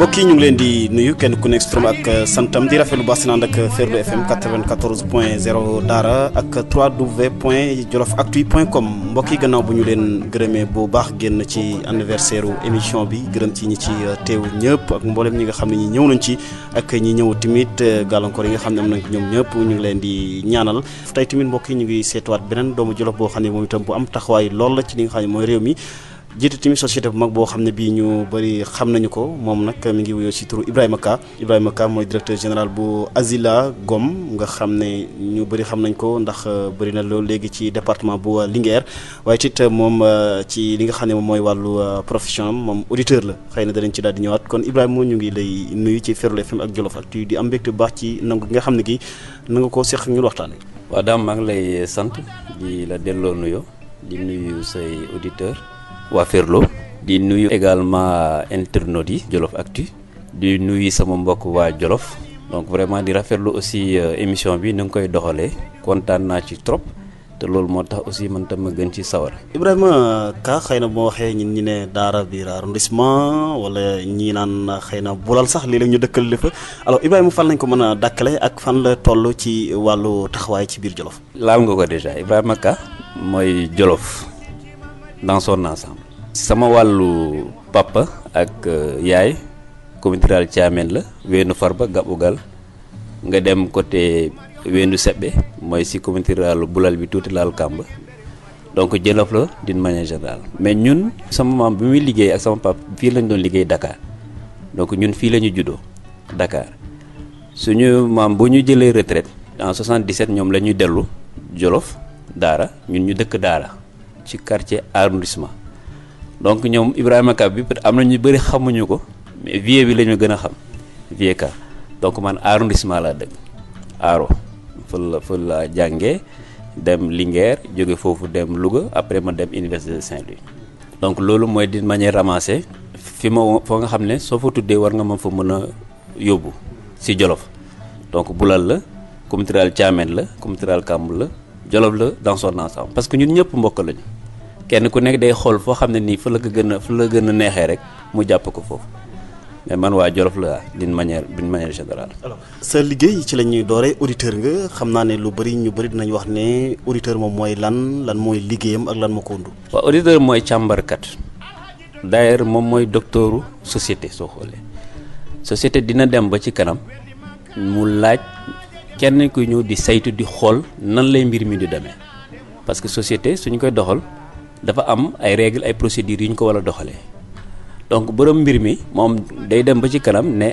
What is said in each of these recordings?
mbokk yi ñu ngi leen di nuyu kenn ku nekk turam ak santam di rafetlu baax si ànd ak Ferlo FM 94.0 Daara ak 3w.jolofactu.com mbokk yi gannaaw bu ñu leen gërëmee bu baax génn ci anniversaire émission bi gërëm ci ñi ci teew ñëpp ak mboolem ñi nga xam ne ñi ñëw nañ ci ak ñi ñëw tamit gàllankoor yi nga xam ne am nañ ñoom ñëpp ñu ngi leen di ñaanal tey tamit mbokk yi ñu ngi seetuwaat beneen doomu Jolof boo xam ne moom itam bu am taxawaay lool la ci li nga xam ne mooy réew mi jiite tamit société bu mag boo xam ne bii ñu bëri xam nañu ko moom nag mi ngi wuyoo si turu Ibrahima Ka mooy directeur général bu Asila Gom nga xam ne ñu bëri xam nañ ko ndax bëri na loolu léegi ci département bu Linguère waaye it moom ci li nga xam ne moom mooy wàllu profession am moom auditeur la xëy na danañ ci daal di ñëwaat kon Ibrahima ñu ngi lay nuyu ci Ferlo FM ak Jolofactu di am mbégte bu baax ci nangu gi nga xam ne gi na nga koo seq ñu waxtaanee. waaw daam maa ngi lay sant di la delloo nuyoo di nuyu say auditeur waa Ferlo di nuyu également internautes yi Jolofactu di nuyu sama mbokk waa Jolof donc vraiment di rafetlu aussi émission bi ni nga koy doxalee kontaan naa ci trop te loolu moo tax aussi man tam ma gën ci sawar. Ibrahima Ka xëy na boo waxee ñun ñi ne Daara biir arrondissement wala ñii naan xëy na bulal sax léeg-léeg ñu dëkkal li fa alors Ibrahima fan lañ ko mën a dàkkale ak fan la toll ci wàllu taxawaay ci biir Jolof. laal nga ko déjà Ibrahima Ka mooy Jolof dans son ensemble. sama wàllu papa ak yaay communauté rurale Thiamène la Weenu Farba Gabugal nga dem côté Weenu Sebbe mooy si communauté rurale Bulal bi tuuti laal Kàmb donc Jolof la d'une manière générale mais ñun sama maam bi muy liggéey ak sama papa fii lañ doon liggéey Dakar donc ñun fii la ñu juddoo Dakar suñu maam bu ñu jëlee retraite en 77 ñoom la ñuy dellu Jolof Daara ñun ñu dëkk Daara ci quartier arrondissement donc ñoom Ibrahima Ka bi am na ñu bëri xamuñu ko mais vie bi la ñu gën a xam vie Ka donc man arrondissement laa dëkk Aaro fa la jàngee dem Linguère jóge foofu dem Louga après ma dem Université de Saint-Louis donc loolu mooy d'une manière ramassée fi ma foo nga xam ne soo fa tuddee war nga ma fa mën a yóbbu si Jolof donc Bulal la communauté rurale Thiamène la communauté rurale Kàmb la Jolof la dans son ensemble parce que ñun ñëpp mbokk lañu kenn ku nekk day xool foo xam ne nii fa la gën a neexee rek mu jàpp ko foofu mais man waa Jolof la d'une manière générale. alors sa liggéey ci la ñuy dooree auditeur nga xam naa ne ñu bëri dinañ wax ne auditeur moom mooy lan mooy liggéeyam ak lan moo ko wundu. waaw auditeur mooy càmbarkat d'ailleurs moom mooy docteuru société soo xoolee société dina dem ba ci kanam mu laaj kenn ku ñëw di saytu di xool nan lay mbir mi di demee parce que société suñu koy doxal. dafa am ay règles ay procédures yu ñu ko war a doxalee donc borom mbir mi moom day dem ba ci kanam ne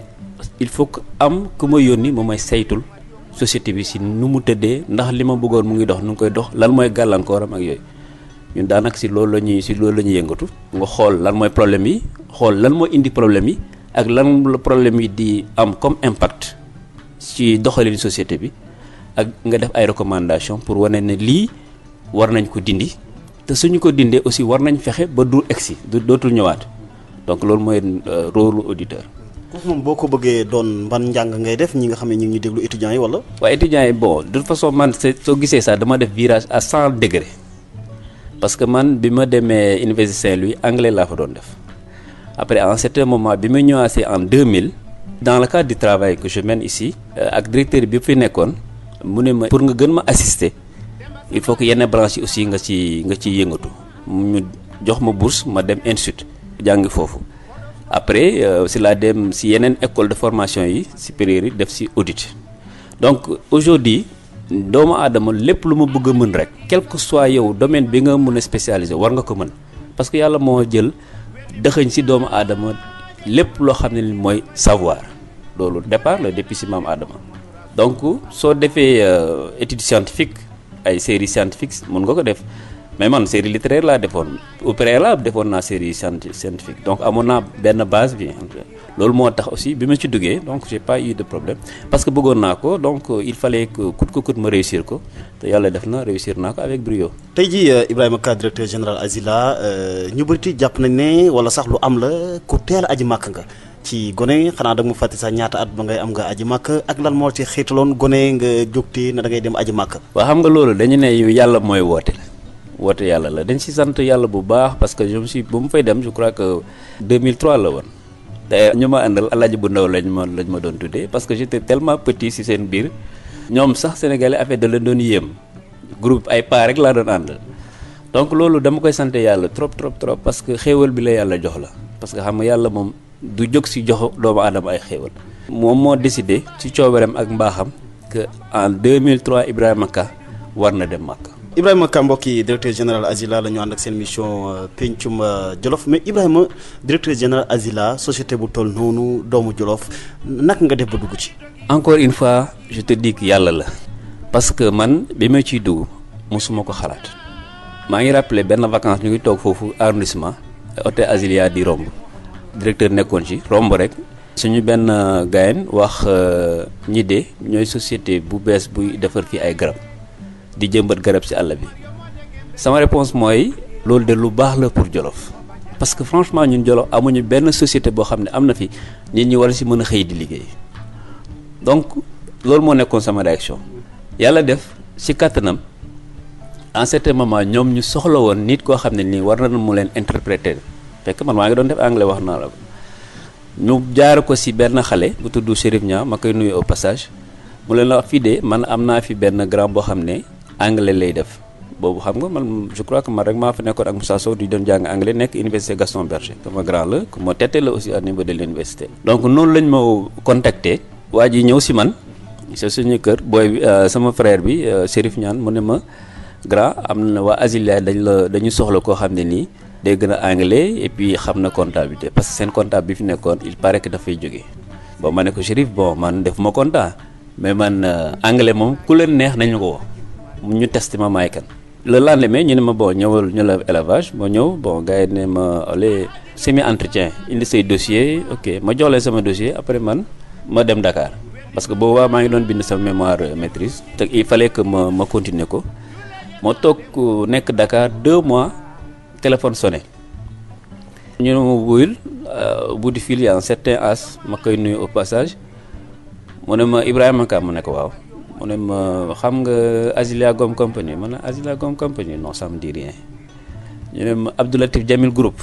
il faut que am ku ma yónni moom may saytul société bi si nu mu tëddee ndax li ma bëggoon mu ngi dox nu ngi koy dox lan mooy gàllankooram ak yooyu ñun daanaka si loolu la ñuy yëngatu nga xool lan mooy problème yi xool lan mooy indi problème yi ak lan la problème yi di am comme impact ci doxalin société bi ak nga def ay recommandations pour wane ne lii war nañ ko dindi. te suñu ko dindee aussi war nañ fexe ba du egsi dootul ñëwaat donc loolu mooy rôle auditeur. foofu moom boo ko bëggee doon ban njàng ngay def ñi nga xam ne ñu ngi ñuy déglu étudiants yi wala. waaw étudiants yi bon de toute façon man soo gisee sax dama def virage à 100 degrés parce que man bi ma demee Université Saint-Louis anglais laa fa doon def après en certain moment bi ma ñëwaatee en 2000 dans le cadre du travail que je mène ici ak directeur bi fi nekkoon mu ne ma pour nga gën ma assister. il faut que yenn branche yi aussi nga ci yëngatu ñu jox ma bourse ma dem institut jàngi foofu après si laa dem si yeneen école de formation yi supérieure yi def si audit donc aujourd'hui doomu aadama lépp lu ma bëgg a mën rek quel que soit yow domaine bi nga mën a spécialisé war nga ko mën parce que yàlla moo jël dëxëñ si doomu aadama lépp loo xam ne mooy savoir loolu départ la depuis si maam aadama donc soo defee étude scientifique ay série scientifique mun nga ko def mais man série littéraire laa defoon au préalable defoon naa série scientifique donc amoon naa benn base bi loolu moo tax aussi bi ma ci duggee donc j'ai pas eu de problème parce que bëggoon naa ko donc il fallait que coûte que coûte ma réussir ko te yàlla def na réussir naa ko avec brio. tey jii Ibrahima Ka directeur général Asila ñu bëri jàpp nañ ne wala sax lu am la ku teel a aji màkk nga ci gone xanaa da nga ma fàtte sax ñaata at ba ngay am nga aji màkk ak lan moo ci xeetaloon gone nga jógtee na da ngay dem aji màkk. waaw xam nga loolu dañu ne yàlla mooy woote yàlla la dañ si sant yàlla bu baax parce que je me suis bu mu fay dem je crois que 2003 la woon te ñu ma àndal alaaji bu ndaw lañ ma doon tuddee parce que j'étais tellement petit si seen biir ñoom sax sénégalais affaire da leen doon yéem groupe ay pas rek laa doon àndal donc loolu dama koy sant yàlla trop parce que xéewal bi la yàlla jox la parce que xam nga yàlla moom du jóg si jox doomu aadama ay xéewal moom moo décidé ci coobareem ak mbaaxam que en 2003 Ibrahima Ka war na dem Makka. Ibrahima Ka mbokk yi directeur général Azila la ñu ànd ak seen mission pencum Jolof mais Ibrahima directeur général Azila société bu toll noonu doomu Jolof naka nga def ba dugg ci. encore une fois je te dis que yàlla la parce que man bi ma ciy dugg mosuma ko xalaat maa ngi rappelé benn vacance ñu ngi toog foofu arrondissement hôtel Azilia di romb directeur nekkoon ci romb rek suñu benn gayen wax ñi de ñooy société bu bees buy defar fii ay garab di jëmbat garab ci àll bi sama réponse mooy loolu de lu baax la pour Jolof parce que franchement ñun Jolof amuñu benn société boo xam ne am na fi nit ñi war si mën a xëy di liggéey donc loolu moo nekkoon sama réaction yàlla def ci kàttanam en certain moment ñoom ñu soxla woon nit koo xam ne nii war na mu leen interpréter fekk man maa ngi doon def anglais wax naa la ko ñu jaar ko ci benn xale bu tudd Chérif Niang ma koy nuyu au passage mu leen la wax fii de man am naa fi benn grand boo xam ne anglais lay def boobu xam nga man je crois que man rek maa fa nekkoon ak Moussa Sow di doon jàng anglais nekk université Gaston Berger sama grand la ku ma tette la aussi au niveau de l'université donc noonu lañ ma contacter waa ji ñëw ci man c'est suñu kër booy bi sama frère bi Chérif Niang mu ne ma grand am na waa Azilia dañu soxla koo xam ne nii day gën a anglais et puis xam na comptabilité parce que seen comptable bi fi nekkoon il paraît que dafay jógee bon ma ne ko Chérif bon man def ma compta mais man anglais moom ku leen neex nañu ko wax ñu testé ma maay kan le lendemain ñu ne ma bon ñëwal ñu la élevage ma ñëw bon gars yi ne ma allez semi entretien indi say dossier ok ma jox leen sama dossier après man ma dem Dakar parce que boobaa maa ngi doon bind sama mémoire maîtrise te il fallait que ma continuer ko ma toog nekk Dakar 2 mois téléphone sonné ñu ne ma wuyul bout du fil y a un certain as ma koy nuyu au passage mu ne ma Ibrahima Ka mu ne ko waaw mu ne ma xam nga Azilia Gom Company ma ne Azilia Gom Company non ça me dit rien ñu ne ma Abdoulatif Jamil Group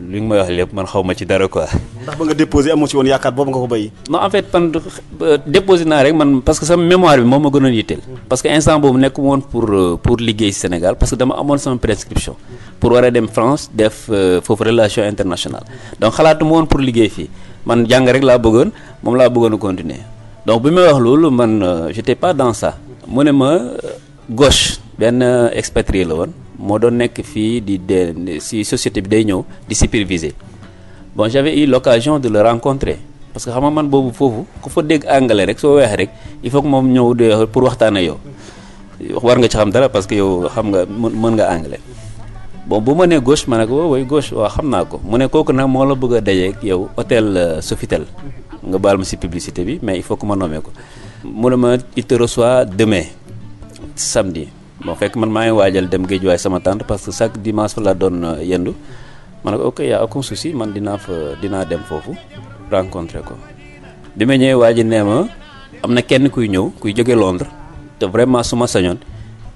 li nga may wax lépp man xaw ma ci dara quoi. ndax ba nga déposé amoo ci woon yaakaar boobu nga ko bàyyi. non en fait man déposé naa rek man parce que sama mémoire bi moom ma gënoon yitteel. parce que instant boobu nekk woon pour liggéey Sénégal parce que dama amoon sama prescription pour war a dem France def foofu relation internationale donc xalaatu ma woon pour liggéey fii man jàng rek laa bëggoon moom laa bëggoon a continuer donc bi may wax loolu man j'étais pas dans ça mu ne ma gauche benn expatrié la woon. moo doon nekk fii ci société bi day ñëw di superviser bon j'avais eu l'occasion de le rencontrer parce que xam nga man boobu foofu ku fa dégg anglais rek soo weexee rek il faut que moom ñëw de pour waxtaan ak yow war nga ci xam dara parce que yow xam nga mën nga anglais bon bu ma nee gauche ma ne ko woy gauche waaw xam naa ko mu ne kooku nag moo la bëgg a dajeek yow hôtel Sofitel nga baal ma ci publicité bi mais il faut que ma nommé ko mu ne ma il te reçoit demain samedi bon fekk man maa ngi waajal dem Guédiawaye sama tante parce que chaque dimanche fa la doon yendu ma ne ko ok y a aucun souci man dinaa dem foofu rencontrer ko bi ma ñëwee waa ji nee ma am na kenn kuy ñëw kuy jóge Londres te vraiment su ma sañoon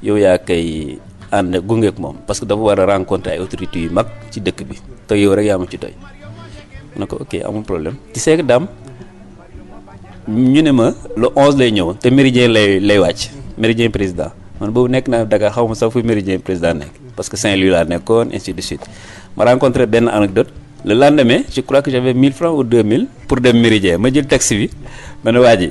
yow yaa koy ànd gunge ak moom parce que dafa war a rencontrer ay autorités yu mag ci dëkk bi te yow rek yaa ma ci doy ma ne ko ok amul problème ci seeg daam ñu ne ma le 11 lay ñëw te Méridien lay wàcc Méridien président man boobu nekk naa Dakar xaw ma sax fu Méridien président nekk parce que Saint-Louis laa nekkoon ainsi de suite ma rencontré benn anecdote le lendemain je crois que j'avais 1000 francs ou 2000 pour dem Méridien ma jël taxi bi ma ne waa ji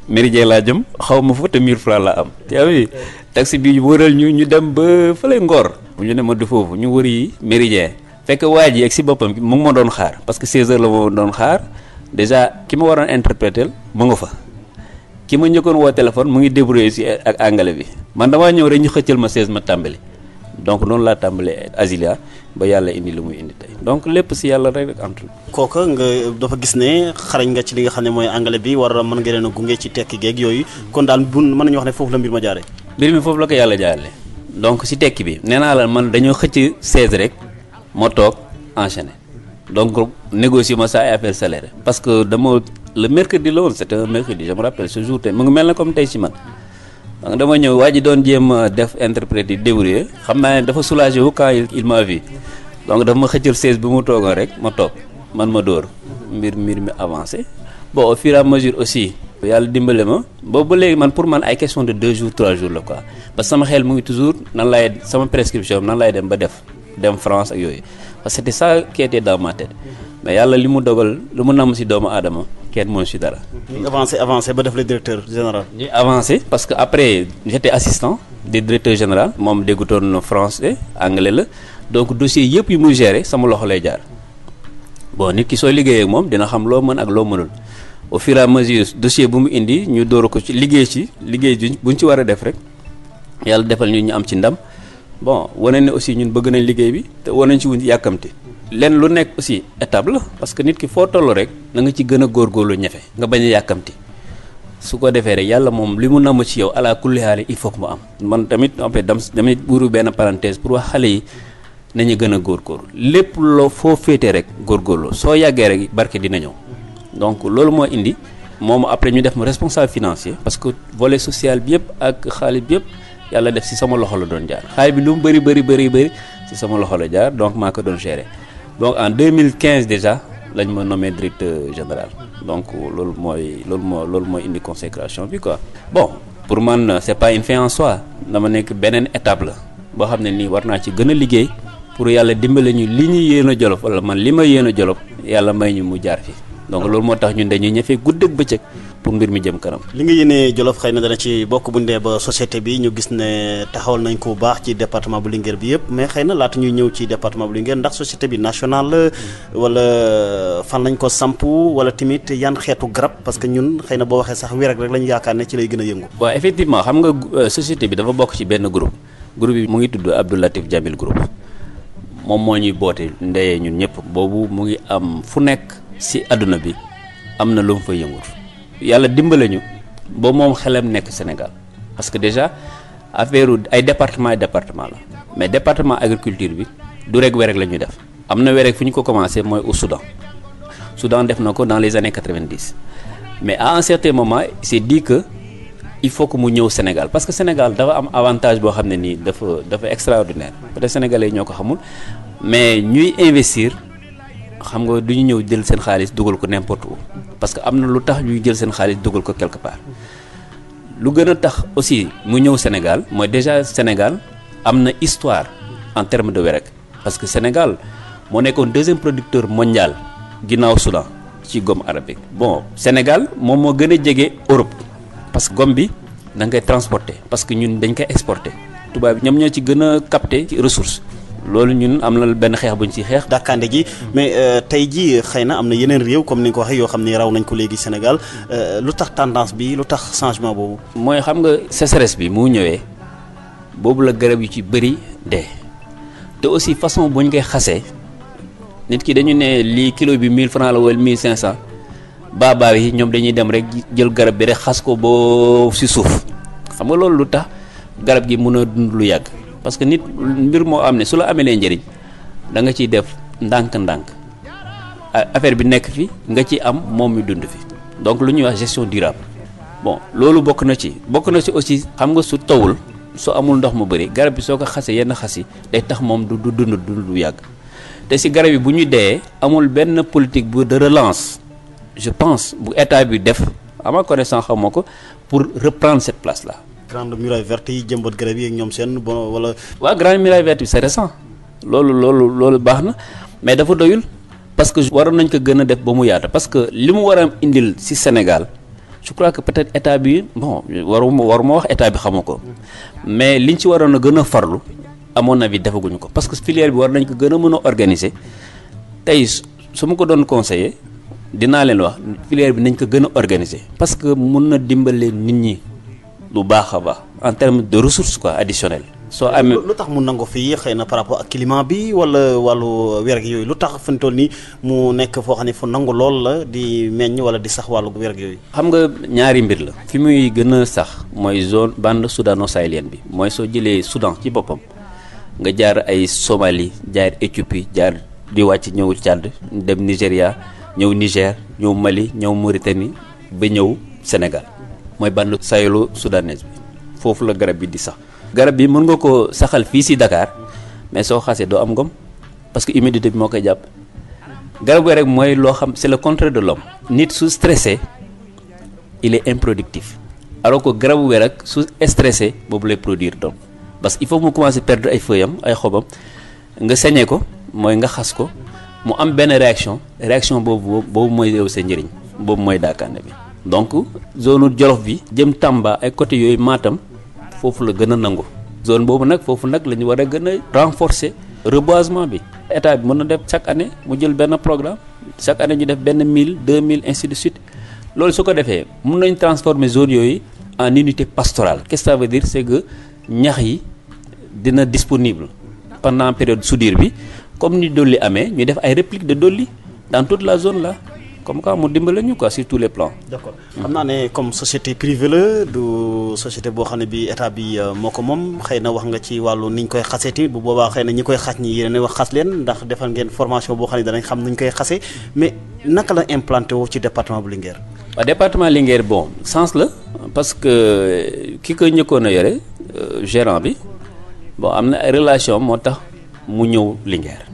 Méridien laa jëm xaw ma fa te 1000 francs laa am te oui taxi bi wëral ñu dem ba fële Ngor bu ñu ne ma du foofu ñu wëri Méridien fekk waa ji ak si boppam mu ngi ma doon xaar parce que 16 heures la ma doon xaar déjà ki ma waroon interpréter mu nga fa ki ma njëkkoon woo téléphone mu ngi débrouillé si ak anglais bi man damaa ñëw rek ñu xëccal ma 16 ma tàmbali donc noonu laa tàmbalee Azilia ba yàlla indi lu muy indi tey donc lépp si yàlla rek entre kooka nga dafa gis ne xarañ nga ci li nga xam ne mooy anglais bi war a mën nga leen a gunge ci tekki geeg yooyu kon daal bu mën nañu wax ne foofu la mbir ma jaaree. mbir mi foofu la ko yàlla jaarale donc si tekki bi nee naa la man dañoo xëcc 16 rek moo toog enchaîné donc négocier ma sa ay affaire salaire parce que dama le mercredi la woon c'était un mercredi je me rappelle ce jour tey mu ngi mel na comme tey si man donc dama ñëw waa ji doon jéem a def interprète yi débrouiller xam naa ne dafa soulagé wu quand il m'a vu donc dafa ma xëccal 16 bi mu toogoon rek ma toog man ma dóor mbir mi avancé bon au fur et à mesure aussi yàlla dimbale ma boobu ba léegi man pour man ay question de 2 jours 3 jours la quoi parce que sama xel mu ngi toujours nan lay sama prescription nan lay dem ba dem France ak yooyu parce que c'était ça qui était dans ma tête mais yàlla li mu dogal lu mu namm ci doomu aadama kenn mënu ci dara. ñu avancé ba def le directeur général. ñuy avancé parce que après j'étais assistant du directeur général moom déggutoon français anglais la donc dossier yëpp yu muy gérer sama loxo lay jaar bon nit ki sooy liggéeyee ak moom dina xam loo mën ak loo mënul au fur et à mesure dossier bu mu indi ñu dóoru ko ci liggéey buñ ci war a def rek yàlla defal ñu am ci ndam bon wane ne aussi ñun bëgg nañ liggéey bi te wane nañ ci wuñ yàkkamti lenn lu nekk aussi étape la parce que nit ki foo toll rek na nga ci gën a góorgóorlu ñefe nga bañ a yàkkamti su ko defee rek yàlla moom li mu namm ci yow ala kulli haal il faut que mu am man tamit en fait damay buuru benn parenthèse pour wax xale yi nañu gën a góorgóorlu lépp loo foo féetee rek góorgóorlu soo yàggee rek barke dina ñëw donc loolu moo indi moom après ñu def ma responsable financier parce que volet social bi yëpp ak xaalis bi yëpp yàlla def ci sama loxo la doon jaar xaalis bi lu mu bëri ci sama loxo la jaar donc maa ko doon gérer donc en 2015 déjà lañ ma nommé directeur général donc loolu mooy indi consécration bi quoi. bon pour man c'est pas une fin en soi dama nekk beneen étape la boo xam ne nii war naa ci gën a liggéey pour yàlla dimbale ñu li ñu yéen a Jolof wala man li ma yéen a Jolof yàlla may ñu mu jaar fi donc loolu moo tax ñun dañuy ñëfee guddeeg bëccëg pour mbir mi jëm kanam. li nga yéenee Jolof xëy na dana ci bokk bu ndee ba société bi ñu gis ne taxawal nañ ko bu baax ci département bu Linguère bi yëpp mais xëy na laata ñuy ñëw ci département bu Linguère ndax société bi nationale la wala fan lañ ko samp wala tamit yan xeetu garab parce que ñun xëy na boo waxee sax wér rek lañu yaakaar ne ci lay gën a yëngu. waaw effectivement xam nga société bi dafa bokk ci benn groupe bi mu ngi tudd Abdou Latif Jamil groupe moom moo ñuy boote ndeyee ñun ñëpp boobu mu ngi am fu nekk ci àdduna bi am na lu mu fa yëngut yàlla dimbale ñu ba moom xelam nekk Sénégal parce que déjà affaire ay département la mais département agriculture bi du rek werek la ñuy def am na werek fu ñu ko commencé mooy au Soudan def na ko dans les années 90 mais à un certain moment il s'est dit que il faut que mu ñëw Sénégal parce que Sénégal dafa am avantage boo xam ne nii dafa extraordinaire peut-être sénégalais ñoo ko xamul mais ñuy investir xam nga du ñu ñëw jël seen xaalis dugal ko n'importe où parce que am na lu tax ñuy jël seen xaalis dugal ko quelque part lu gën a tax aussi mu ñëw Sénégal mooy déjà Sénégal am na histoire en termes de werek parce que Sénégal moo nekkoon deuxième producteur mondial ginnaaw Soudan ci gomme arabique bon Sénégal moom moo gën a jege Europe parce que gomme bi da nga koy transporter parce que ñun dañ koy exporter tubaab bi ñoom ñoo ci gën a capter ci ressource loolu ñun am na benn xeex buñ ci xeex. dàkkande ji mais tey jii xëy na am na yeneen réew comme ni nga ko waxee yoo xam ni raw nañ ko léegi Sénégal lu tax tendance bi lu tax changement boobu. mooy xam nga sécheresse bi mu ñëwee boobu la garab yu ci bëri dee te aussi façon buñ koy xasee nit ki dañu ne lii kilo bi 1000 francs la wala 1500 baabaa yi ñoom dañuy dem rek jël garab bi rek xas ko boo si suuf xam nga loolu lu tax garab gi mën a dund lu yàgg. parce que nit mbir moo am ne su la amelee njëriñ da nga ciy def ndànk-ndànk affaire bi nekk fi nga ci am moom mi dund fi donc lu ñuy wax gestion durable bon loolu bokk na ci aussi xam nga su tawul su amul ndox mu bëri garab bi soo ko xasee yenn xas yi day tax moom du dund lu yàgg te si garab yi bu ñu dee amul benn politique bu de relance je pense bu état bi def à ma connaissance xaw ma ko pour reprendre cette place là. grande muraille verte yi jëmbat garab yi ak ñoom seen bon wala. waaw grande muraille verte bi c'est récent loolu baax na mais dafa doyul parce que waroon nañ ko gën a def ba mu yaata parce que li mu war a indil ci Sénégal je crois que peut-être état bi bon waruma wax état bi xamu ko mais liñ ci waroon a gën a farlu à mon avis defaguñu ko parce que filière bi war nañ ko gën a mën a organiser tey su ma ko doon conseiller dinaa leen wax filière bi nañ ko gën a organiser parce que mun na dimbale nit ñi. lu baax a baax en termes de ressources quoi additionnelles. soo amee lu tax mu nangu fii xëy na par rapport ak climat bi wala wàllu wér gi yooyu lu tax fi mu toll nii mu nekk foo xam ne fu nangu lool la di meññ wala di sax wàllu wér gi yooyu. xam nga ñaari mbir la. fi muy gën a sax mooy zone bande soudano-sahélienne bi mooy soo jëlee Soudan ci boppam nga jaar ay Somalie jaar Éthiopie jaar di wàcc ñëw Tchad dem Nigéria ñëw Niger ñëw Mali ñëw Mauritanie ba ñëw Sénégal. mooy bande sahélo-soudanaise bi foofu la garab bi di sax garab bi mën nga ko saxal fii si Dakar mais soo xasee doo am ngom parce que humidité bi moo koy jàpp garabu weer rek mooy loo xam c'est le contraire de l'homme nit su stressé il est improductif alors que garabu weer rek su stressé boobu lay produire doom parce que il faut mu commencer perdre ay feuilles am ay xobam nga sañee ko mooy nga xas ko mu am benn réaction boobu mooy yow sa njëriñ boobu mooy daakaande bi donc zone Jolof bi jëm Tamba ay côté yooyu Matam foofu la gën a nangu zone boobu nag foofu nag la ñu war a gën a renforcer reboisement bi état bi mën na def chaque année mu jël benn programme chaque année ñu def benn 1000 2000 ainsi de suite loolu su ko defee mën nañ transformer zone yooyu en unité pastorale qu'est-ce que ça veut dire c'est que ñax yi dina disponible pendant période soudure bi comme ni dolli amee ñu def ay répliques de dolli dans toute la zone là comme quoi mu dimbale ñu quoi sur tous les plans. d'accord xam naa ne comme société privée la du société boo xam ne bi état bi moo ko moom xëy na wax nga ci wàllu ni ñu koy xaseeti bu boobaa xëy na ñi koy xas ñi yéen a wax xas leen ndax defal ngeen formation boo xam ne danañ xam nu ñu koy xase mais naka la implanté woo ci département bu Linguère. waaw département Linguère bon sens la parce que ki ko njëkkoon a yore gérant bi bon am na ay relation moo tax mu ñëw Linguère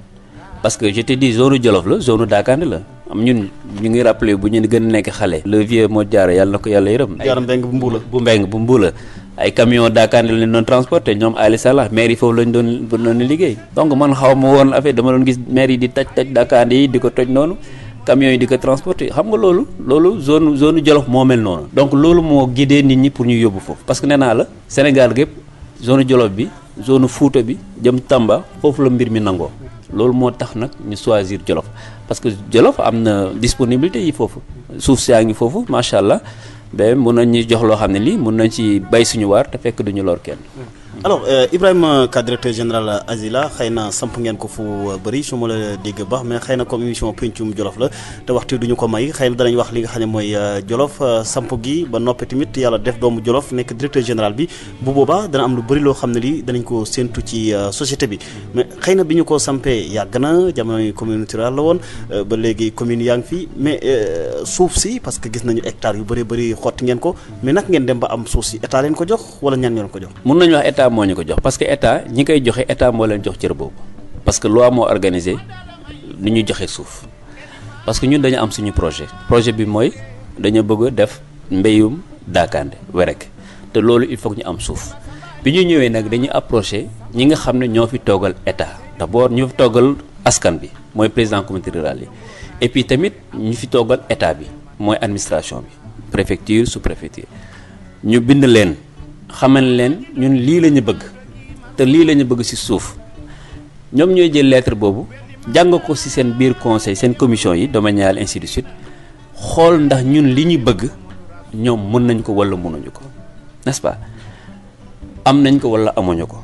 parce que je te dis zone Jolof la zone Dakande la am ñun ñu ngi rappelé bu ñu gën a nekk xale le vieux moo jaara yàlla na ko yàlla yërëm jaara mbeng bu mbuula ay camion Dakande lañ doon transporté ñoom Ali Salah maire yi foofu lañ doon liggéey donc man xaw ma woon affaire dama doon gis maire yi di taj Dakande yi di ko toj noonu camions yi di ko transporter xam nga loolu zone Jolof moo mel noonu donc loolu moo guidé nit ñi pour ñu yóbbu foofu parce que nee naa la Sénégal gépp zone Jolof bi zone Fuuta bi jëm Tamba foofu la mbir mi nangoo loolu moo tax nag ñu choisir Jolof parce que Jolof am na disponibilité yi foofu suuf saa ngi foofu macha allah ba mun nañu jox loo xam ne lii mun nañ ci bay suñu waar te fekk duñu lor kenn. alors Ibrahima Ka directeur général Azila xëy na samp ngeen ko fu bëri su ma la dégg baax mais xëy na comme émission pencum Jolof la te waxtu duñu ko may xëy na danañ wax li nga xam ne mooy Jolof samp gi ba noppi tamit yàlla def doomu Jolof nekk directeur général bi bu boobaa dana am lu bëri loo xam ne lii danañ ko séentu ci société bi mais xëy na bi ñu ko sampee yàgg na jamonoy communauté rurale la woon ba léegi commune yaa ngi fi mais suuf si parce que gis nañu hectares yu bëri xotti ngeen ko mais nag ngeen dem ba am suuf si état leen ko jox wala ñan ngeen ko jox. mun nañu wax état moo ñu ko jox parce que état ñi koy joxe état moo leen jox cër boobu parce que loi moo organisé ni ñu joxe suuf parce que ñun dañu am suñu projet bi mooy dañu bëgg a def mbéyum daakaande werek te loolu il faut que ñu am suuf bi ñu ñëwee nag dañuy approché ñi nga xam ne ñoo fi toogal état d'abord ñu fi toogal askan bi mooy président communauté rurale yi et puis tamit ñu fi toogal état bi mooy administration bi préfecture sous-préfecture ñu bind leen xamal leen ñun lii la ñu bëgg te lii la ñu bëgg ci suuf ñoom ñooy jël lettre boobu jàng ko ci seen biir conseil seen commission yi domaniale ainsi de suite xool ndax ñun li ñu bëgg ñoom mën nañ ko walla mënuñu ko n'est-ce pas am nañ ko walla amuñu ko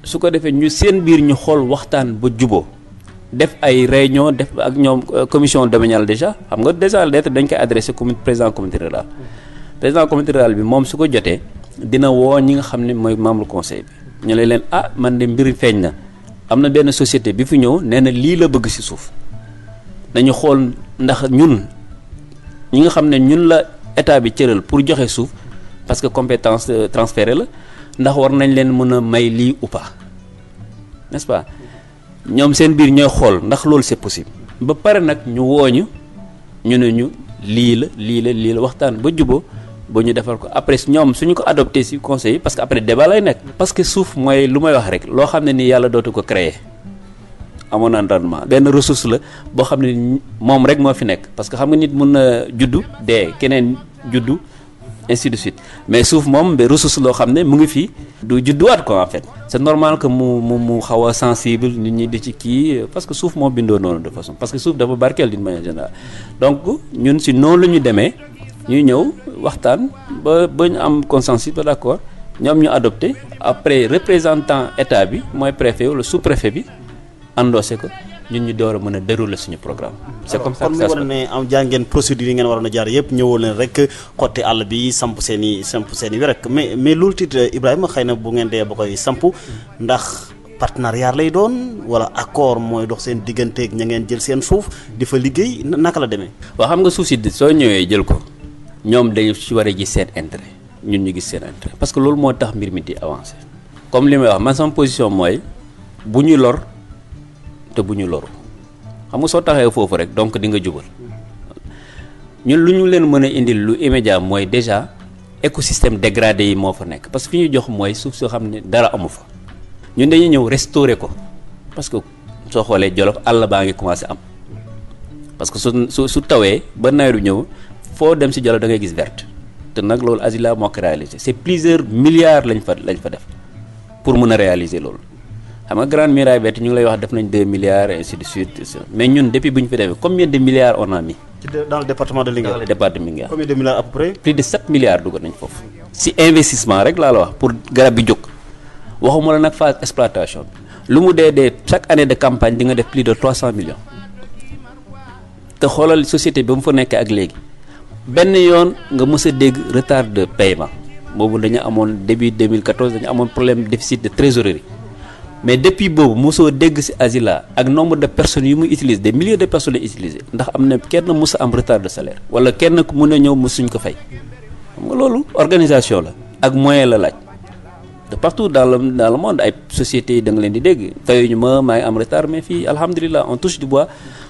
su ko defee ñu seen biir ñu xool waxtaan ba juboo def ay réunion def ak ñoom commission domaniale déjà xam nga déjà lettre dañ koy adressé président communauté rurale président communauté rurale bi moom su ko jotee dina woo ñi nga xam ne mooy membre conseil bi ñu leen man de mbir feeñ na am na benn société bi fi ñëw nee na lii la bëgg ci suuf dañu xool ndax ñun ñi nga xam ne ñun la état bi cëral pour joxe suuf parce que compétence transférée la ndax war nañ leen mën a may lii ou pas n'est-ce pas ñoom seen biir ñooy xool ndax loolu c'est possible ba pare nag ñu wooñu ñu ne ñu lii la waxtaan ba juboo ba ñu defal ko après ñoom suñu ko adopté ci conseil parce que après débat lay nekk parce que suuf mooy lu may wax rek loo xam ne ni yàlla dootu ko créer amoon na rendement benn ressource la boo xam ne moom rek moo fi nekk parce que xam nga nit mun na juddu dee keneen juddu ainsi de suite mais suuf moom ba ressource loo xam ne mu ngi fii du judduwaat quoi en fait c'est normal que mu xaw a sensible nit ñi di ci kii parce que suuf moo bindoo noonu de façon parce que suuf dafa barkeel d'une manière générale donc ñun ci noonu la ñu demee ñu ñëw waxtaan ba ñu am consensus ba d'accord ñoom ñu adopté après représentant état bi mooy préfet wala sous-préfet bi endossé ko ñun ñu door a mën a dérouler suñu programme. c'est comme ça que ça se passe. ne am jaar ngeen procédure yi ngeen waroon a jaar yëpp ñëwoo leen rek xotti àll bi samp seen i rek mais loolu tit Ibrahima xëy na bu ngeen dee ba koy samp ndax partenariat lay doon wala accord mooy dox seen digganteeg ña ngeen jël seen suuf di fa liggéey naka la demee. waaw xam nga suuf si soo ñëwee jël ko ñoom dañu ci war a gis seen intérêt ñun ñu gis seen intérêt parce que loolu moo tax mbir mi di avancer comme li may wax man sama position mooy bu ñu lor te bu ñu loru xam nga soo taxee foofu rek donc di nga jubal ñun lu ñu leen mën a indil lu immédiat mooy déjà écosystème dégradé yi moo fa nekk parce que fi ñu jox mooy suuf soo xam ne dara amu fa ñun dañuy ñëw restaurer ko parce que soo xoolee Jolof àll baa ngi commencé am parce que su tawee ba nawet bi ñëw foo dem si Jolof da ngay gis verte te nag loolu Azila moo ko réalisé c'est plusieurs milliards lañ fa def pour mën a réaliser loolu xam nga grande muraille verte ñu ngi lay wax def nañ 2 milliards et ainsi de suite mais ñun depuis bu ñu fi defee combien de milliards on a mis dans le département de Linguère. dans le département de Linguère. Combien de milliards à peu près. Plus de 7 milliards dugg nañ foofu. si investissement rek laa la wax pour garab bi jóg waxuma la nag phase exploitation bi lu mu dee chaque année de campagne di nga def plus de 300 millions te xoolal société bi mu fa nekkee ak léegi benn yoon nga mës a dégg retard de paiement boobu dañu amoon début 2014 dañu amoon problème déficit de trésorerie mais depuis boobu mosoo dégg ci Azila ak nombre de personnes yu muy utiliser des milliers de personnes lay utiliser ndax am na kenn mos a am retard de salaire wala kenn ku mun a ñëw mosuñ ko fay xam nga loolu organisation la ak moyen la laaj de partout dans le monde ay sociétés yi da nga leen di dégg fayuñu ma maa ngi am retard mais fii alhamdulilah on touche du bois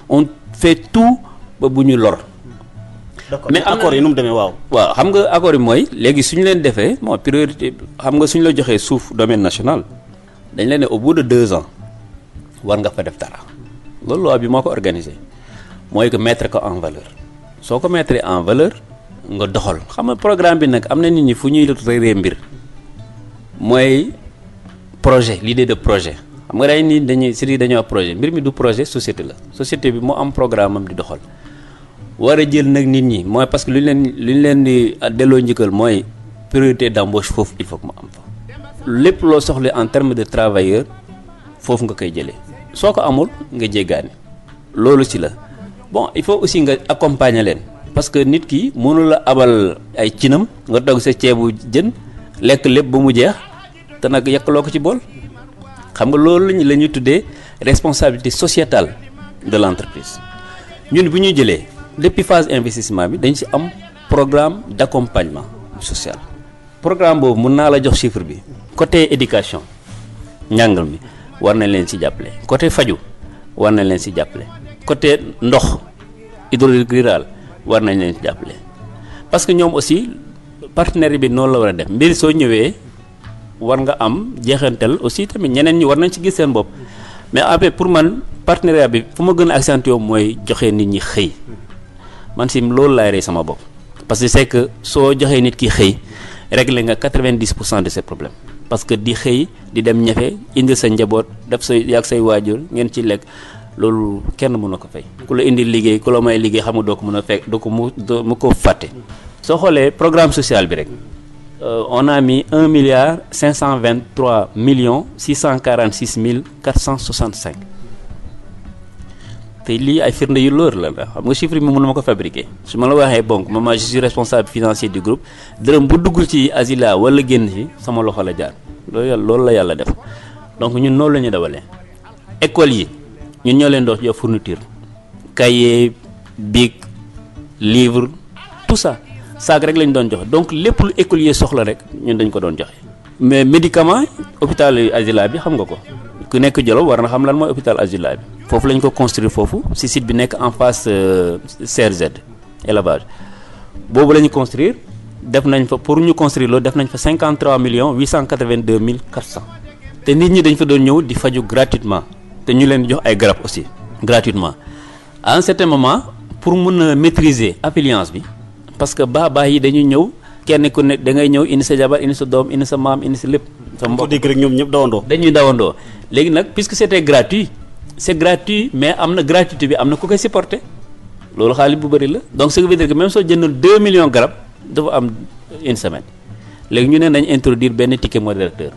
on fait tout ba bu ñu lor. d'accord mais accords yi nu mu demee waaw. waaw xam nga accords yi mooy léegi suñu leen defee bon priorité xam nga suñu la joxee suuf domaine national. dañ leen ne au bout de 2 ans war nga fa def dara loolu loi bi moo ko organisé mooy que mettre ko en valeur soo ko mettre en valeur nga doxal xam nga programme bi nag am na nit ñi fu ñuy réeree mbir mooy projet l'idée de projet xam nga day nii dañoo projet mbir mi du projet société la société bi moo am programme am di doxal war a jël nag nit ñi mooy parce que lu ñu leen di delloo njëkkal mooy priorité d'embauche foofu il faut que mu am fa. lépp loo soxla en termes de travailleurs foofu nga koy jëlee soo ko amul nga jéggaani loolu ci la bon il faut aussi nga accompagner leen parce que nit ki mënu la abal ay cinam nga togg sa ceebu jën lekk lépp ba mu jeex te nag yekkaloo ko ci bool xam nga loolu la ñuy tuddee responsabilité sociétale de l'entreprise ñun bu ñuy jëlee depuis phase investissement bi dañ ci am programme d'accompagnement social programme boobu mën naa la jox chiffre bi côté éducation njàngal mi war nañ leen ci jàppale côté faju war nañ leen ci jàppale côté ndox hydraulique rural war nañ leen ci jàppale parce que ñoom aussi partenaire bi noonu la war a def mbir soo ñëwee war nga am jeexantal aussi tamit ñeneen ñi war nañ ci gis seen bopp mais après pour man partenariat bi fu ma gën a accentuer mooy joxe nit ñi xëy man si loolu laay rey sama bopp parce que c'est que soo joxee nit ki xëy régler nga 90% de ces problèmes parce que di xëy di dem ñafe indi sa njaboot def say yàgg say waajur ngeen ci lekk loolu kenn mën na ko fay ku la indi liggéey ku la may liggéey xam nga doo ko mën a fekk doo ko mu ko fàtte soo xoolee programme social bi rek on a mis 1,523,646,465 te lii ay firnde yu lóor la xam nga chiffre bi mënuma ko fabriquer su ma la waxee bon man je suis responsable financier du groupe dërëm bu duggul ci Azila wala génn ci sama loxo la jaar loolu la yàlla def donc ñun noonu la ñu dawalee école yi ñun ñoo leen doon jox fourniture cahier bic livre tout ça saag rek lañ doon joxe donc lépp lu écolier soxla rek ñun dañ ko doon joxe mais médicament hôpital Azila bi xam nga ko ku nekk Jolof war na xam lan mooy hôpital Azila bi foofu lañ ko construire foofu ci site bi nekk en face CRZ élevage boobu la ñu construire def nañ fa pour ñu construire loolu def nañ fa 53,882,400 te nit ñi dañ fa doon ñëw di faju gratuitement te ñu leen di jox ay garab aussi gratuitement à un certain moment pour mun a maîtriser affluence bi parce que baax yi dañuy ñëw kenn ku ne da ngay ñëw indi sa jabar indi sa doom indi sa maam indi sa lépp. sa mbokk dégg rek ñoom ñëpp dawandoo. dañuy dawandoo léegi nag puisque c'était gratuit c'est gratuit mais am na gratuité bi am na ku koy supporter loolu xaalis bu bëri la donc ce qui veut dire que même soo jëndoon 2 millions garab dafa am une semaine léegi ñu ne nañ introduire benn ticket modérateur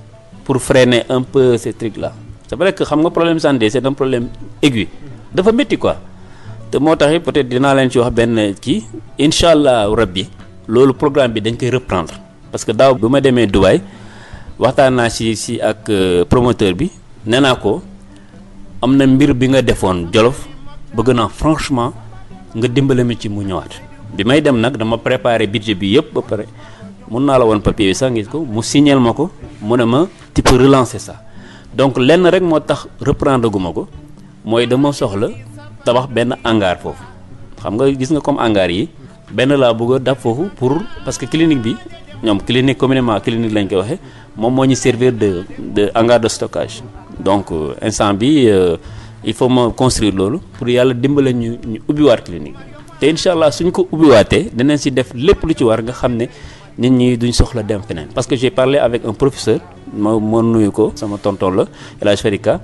pour freiner un peu ces trucs là c'est vrai que xam nga problème santé c'est un problème aigu dafa métti quoi te moo tax peut-être dinaa leen ci wax benn kii incha allah rabbi loolu programme bi dañ koy reprendre parce que daaw bu ma demee Dubaï waxtaan naa si ak promoteur bi nee naa ko am na mbir bi nga defoon Jolof bëgg naa franchement nga dimbale mi ci mu ñëwaat bi may dem nag dama préparer budget bi yëpp ba pare mun naa la woon papier bi sax ngis ko mu signal ma ko mu ne ma tu peux relancer ça donc lenn rek moo tax reprendre gu ma ko mooy dama soxla tabax benn hangar foofu xam nga gis nga comme hangar yi benn laa bëgg a daf foofu pour parce que clinique bi ñoom clinique communément clinique lañ koy waxee moom moo ñu servir de hangar de stockage donc instant bi il faut ma construire loolu pour yàlla dimbale ñu ubbiwaat clinique bi te incha allah suñ ko ubbiwaatee dinañ si def lépp lu ci war nga xam ne nit ñi duñ soxla dem feneen parce que j'ai parlé avec un professeur ma nuyu ko sama tonton la El Hadj Ferika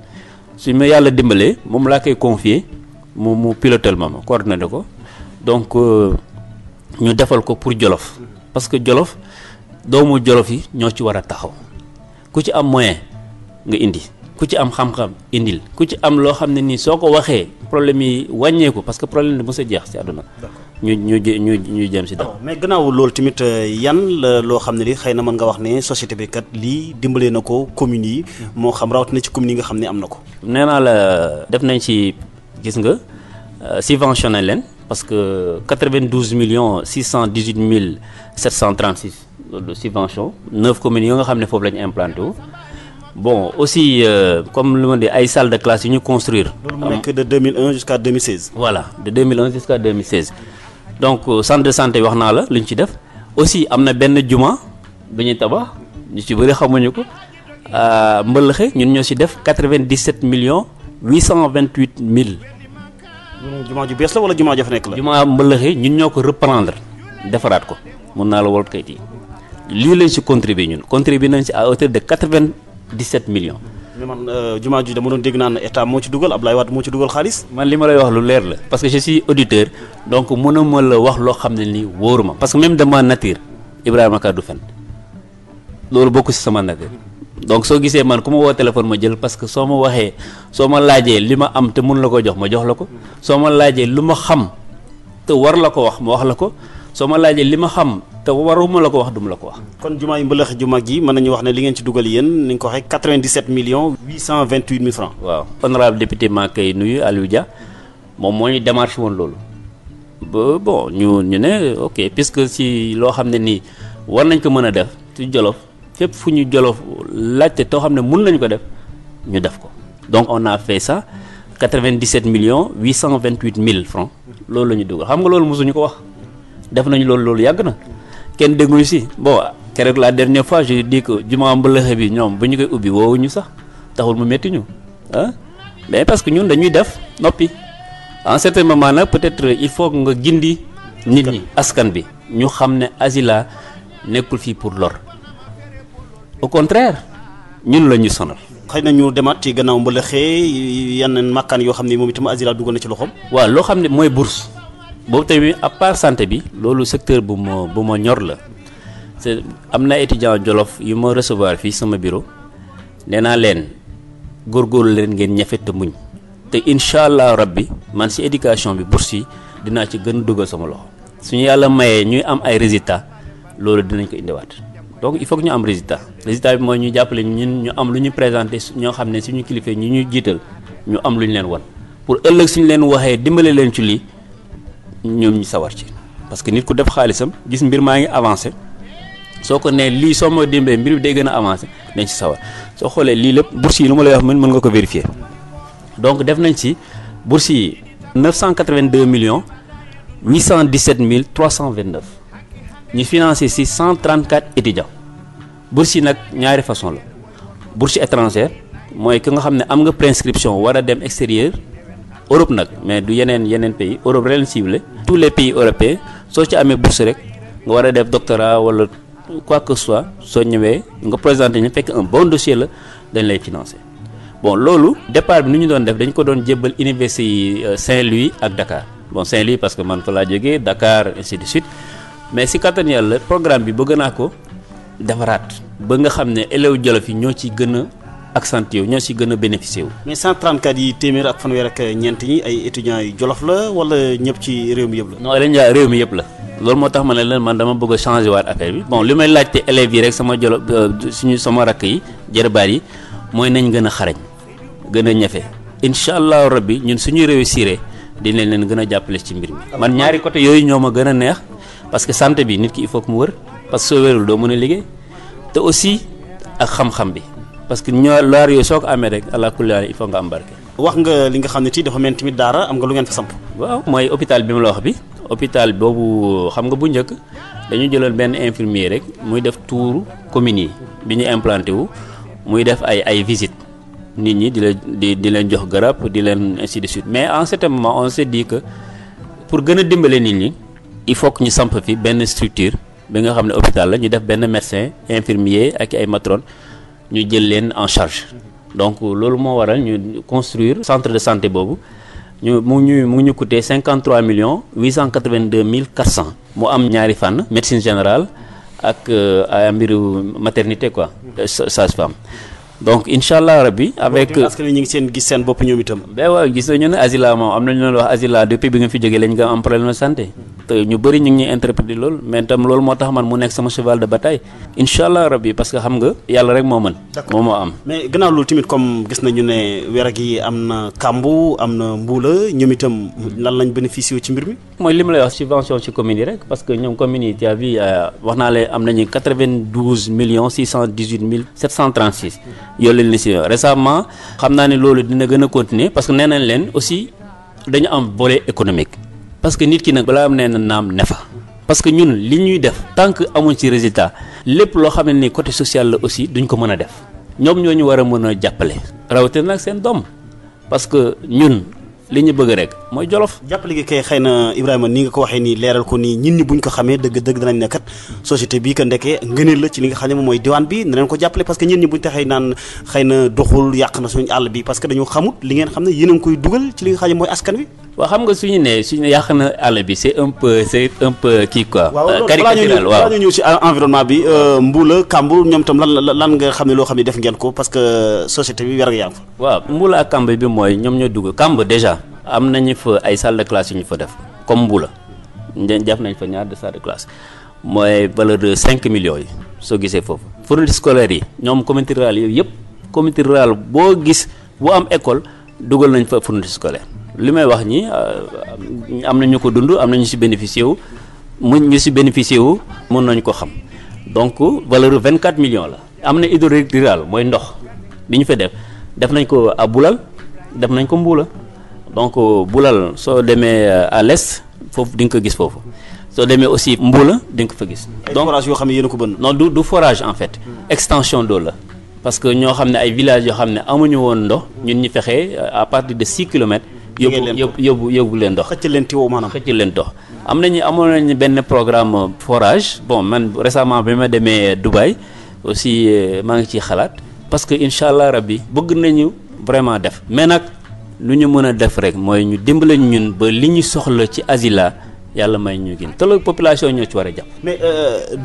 suñ ma yàlla dimbalee moom laa koy confier mu pilotel ma coordonné ko donc ñu defal ko pour Jolof parce que Jolof doomu Jolof yi ñoo ci war a taxaw ku ci am moyen nga indi ku ci am xam-xam indil ku ci am loo xam ne nii soo ko waxee problème yi wàññeeku parce que problème bi mos a jeex ci àdduna ñu jëm si dara. mais gannaaw loolu tamit yan la loo xam ne li xëy na mën nga wax ne société bi kat lii dimbalee na ko communes yi moo xam rawatina ci communes yi nga xam ne am na ko. nee naa la def nañ ci gis nga subventionné leen parce que 92 millions 618 mille 736 de subvention 9 communes yoo nga xam ne foofu la ñu implanté wu. bon aussi comme lu ma di ay salle de classe yu ñu construire. loolu mu nekk de 2001 jusqu'à 2016. voilà de 2001 jusqu'à 2016 donc centre de santé wax naa la lu ñu ci def aussi am na benn juma bi ñuy tabax ñu ci bëri xamuñu ko mbëlëxe ñun ñoo ci def 97 millions 828 mille. juma ju bees la wala juma ja fa nekk la. juma mbëlëxe ñun ñoo ko reprendre defaraat ko mun naa la wol kayit yi lii lañ ci contribuer ñun contribuer nañ ci à hauteur de 97 millions. mais man jumaa ji dama doon dégg naan état moo ci dugal Abdoulaye Wade moo ci dugal xaalis. man li ma lay wax lu leer la parce que je suis auditeur donc mënuma la wax loo xam ne nii wóoruma parce que même de ma nature Ibrahima Ka du fen loolu bokk ci sama nature donc soo gisee man ku ma woo téléphone ma jël parce que soo ma waxee soo ma laajee li ma am te mun la ko jox ma jox la ko soo ma laajee lu ma xam te war la ko wax ma wax la ko soo ma laajee li ma xam te waruma la ko wax duma la ko wax. kon jumaa yi mbëlëx ju mag yi mën nañu wax ne li ngeen ci dugal yéen ni nga ko waxee 97 millions 828 mille francs. waaw honorable député maa koy nuyu Aliou Dia moom moo ñu démarché woon loolu ba bon ñu ne ok puisque si loo xam ne nii war nañ ko mën a def ci Jolof fépp fu ñu Jolof laajte too xam ne mun nañu ko def ñu def ko donc on a fait ça 97 millions 828 mille francs loolu la ñu dugal xam nga loolu mosuñu ko wax def nañu loolu yàgg na. kenn dégguñu si bon keroog la dernière fois je dis que jumaa mbëlëxe bi ñoom bu ñu koy ubbi woowuñu sax taxul mu métti ñu mais parce que ñun dañuy def noppi en certain moment nag peut-être il faut nga gindi nit ñi askan bi ñu xam ne Asila nekkul fii pour lor au contraire ñun la ñu sonal. xëy na ñu demaat ci gannaaw mbëlëxe yenn makkaan yoo xam ne moom itam Asila dugal na ci loxoom. waaw loo xam ne mooy bourse boobu tamit à part santé bi loolu secteur bu ma ñor la c'est am na étudiant Jolof yu ma recevoir fii sama bureau nee naa leen góorgóorlu leen ngeen ñafe te muñ te incha allah rabbi man si éducation bi bourse yi dinaa ci gën a dugal sama loxo suñu yàlla mayee ñuy am ay résultats loolu dinañ ko indiwaat donc il faut que ñu am résultat bi mooy ñu jàppale ñun ñu am lu ñu présenté ñoo xam ne suñu kilifa ñi ñu jiital ñu am lu ñu leen wan pour ëllëg suñu leen waxee dimbale leen ci lii ñoom ñu sawar ci parce que nit ku def xaalisam gis mbir maa ngi avancé soo ko nee lii soo ma dimbee mbir bi day gën a avancé dañ ci sawar soo xoolee lii lépp bourse yi lu ma lay wax mën nga ko vérifier donc def nañ ci bourse yi 982 millions 817 mille 329 ñu financé ci 134 étudiants bourse yi nag ñaari façon la bourse étrangère mooy ki nga xam ne am nga préinscription war a dem extérieur Europe nag mais du yeneen pays Europe ren ciblé tous les pays européens soo ci amee bourse rek nga war a def doctorat wala quoi que ce soit soo ñëwee nga présenté ñu fekk un bon dossier la dañ lay financer bon loolu départ bi nu ñu doon def dañ ko doon jébbal université yi Saint-Louis ak Dakar bon Saint-Louis parce que man fa laa jógee Dakar ainsi de suite mais si kattan yàlla programme bi bëgg naa ko defaraat ba nga xam ne élèves Jolof yi ñoo ci gën a accentué wu ñoo ci gën a bénéficié wu. mais 134 yi téeméer ak fanweer ak ñeent ñi ay étudiants yu Jolof la wala ñëpp ci réew mi yëpp la. non réew mi yëpp la loolu moo tax ma ne leen man dama bëgg a changer waat affaire bi bon li may laajte élèves yi rek sama Jolof sama rakk yi jërbaat yi mooy nañ gën a xarañ gën a ñafe incha allahu rabbi ñun suñu réussir dinañ leen gën a jàppale ci mbir mi. man ñaari côté yooyu ñoo ma gën a neex parce que santé bi nit ki il faut que mu wër parce que soo wérul doo mën a liggéey te aussi ak xam-xam bi parce que ñoo laar yooyu soo ko amee rek allah kulli il faut nga am barke. wax nga li nga xam ne ti dafa mel tamit daara am nga lu ngeen fa samp. waaw mooy hôpital bi ma la wax bi hôpital boobu xam nga bu njëkk dañu jëloon benn infirmier rek muy def tour communes yi bi ñu implanté wu muy def ay visite nit ñi di leen jox garab di leen ainsi de suite mais en certain moment on s'est dit que pour gën a dimbale nit ñi il faut que ñu samp fi benn structure bi nga xam ne hôpital la ñu def benn médecin infirmier ak ay matron ñu jël leen en charge donc loolu moo waral ñu construire centre de santé boobu mu ngi ñu coûté 53 millions 882 mille 400 mu am ñaari fànn médecine générale ak ay mbiru maternité quoi sage-femme donc incha allah rabbi avec parce que ñu ngi seen gis seen bopp ñoom itam. ba waaw gis nañu ne Asila moom am na ñu leen wax Asila depuis bi nga fi jógee lañ nga am problème de santé te ñu bëri ñu ngi ñuy interpréter loolu mais tam loolu moo tax man mu nekk sama cheval de bataille incha allah rabbi parce que xam nga yàlla rek moo mën. moom moo am. mais gannaaw loolu tamit comme gis nañu ne wér gi am na Kambu am na Mbuula ñoom itam lan lañ bénéficié ci mbir mi. mooy li ma lay wax subvention ci communes yi rek parce que ñoom communes yi tu as vu wax naa leen am nañu 92 millions 618 mille 736. yoolu leen si récemment xam naa ne loolu dina gën a continuer parce que nee nañ leen aussi dañu am volet économique parce que nit ki nag balaa am nee na naam ne fa parce que ñun li ñuy def tant que amuñ ci résultat lépp loo xam ne ni côté social la aussi duñ ko mën a def ñoom ñoo ñu war a mën a jàppale rawatina nag seen doom parce que ñun li ñu bëgg rek mooy Jolof. jàppale gi kay xëy na Ibrahima ni nga ko waxee nii leeral ko nii ñin ñi buñ ko xamee dëgg danañ ne kat société bii ka ndekee ngëneel la ci li nga xam ne moom mooy diwaan bi na leen ko jàppale parce que ñin ñi buñ taxee naan xëy na doxul yàq na suñu àll bi parce que dañu xamut li ngeen xam ne yéen a ngi koy dugal ci li nga xam ne mooy askan wi. waaw xam nga suñu yàq na àll bi c'est un peu kii quoi. caricatural waaw balaa ñu ñëw ci environnement bi Mbuula Kambu ñoom tam lan nga xam ne loo xam ne def ngeen ko parce que société bi wer nga yaa ngi fa. waaw Mbuula ak Kambu bi mooy ñoom ñoo dugg Kambu déjà am nañu fa ay salle de classe yu ñu fa def comme Mbuula def nañ fa ñaar de salle de classe mooy valeur de 5 millions yi soo gisee foofu fourniture scolaire yi ñoom communauté rurale yooyu yëpp communauté rurale boo gis boo am école dugal nañ fa fourniture scolaire li may wax ñi am na ñu ko dund am na ñu si bénéficié wu ñu si bénéficié wu mën nañu ko xam donc valeur 24 millions la. am na hydraulique rural mooy ndox bi ñu fa def nañ ko à Bulal def nañ ko Mbuula donc Bulal soo demee à l'est foofu di nga ko gis foofu soo demee aussi Mbuula di nga ko fa gis. donc forage yoo xam ne yéen a ko bënn. non du forage en fait. extension d'eau la. parce que ñoo xam ne ay villages yoo xam ne amuñu woon ndox ñun ñu fexe à partir de 6 kilomètres. yóbbu leen ndox. xëcc leen tiwo maanaam. xëcc leen ndox amoon nañu benn programme forage bon man récemment bi ma demee Dubaï aussi maa ngi ciy xalaat parce que incha allah rabbi bëgg nañu vraiment def mais nag lu ñu mën a def rek mooy ñu dimbale ñun ba li ñu soxla ci Asila yàlla may ñu gën te loolu population ñoo ci war a jàpp. mais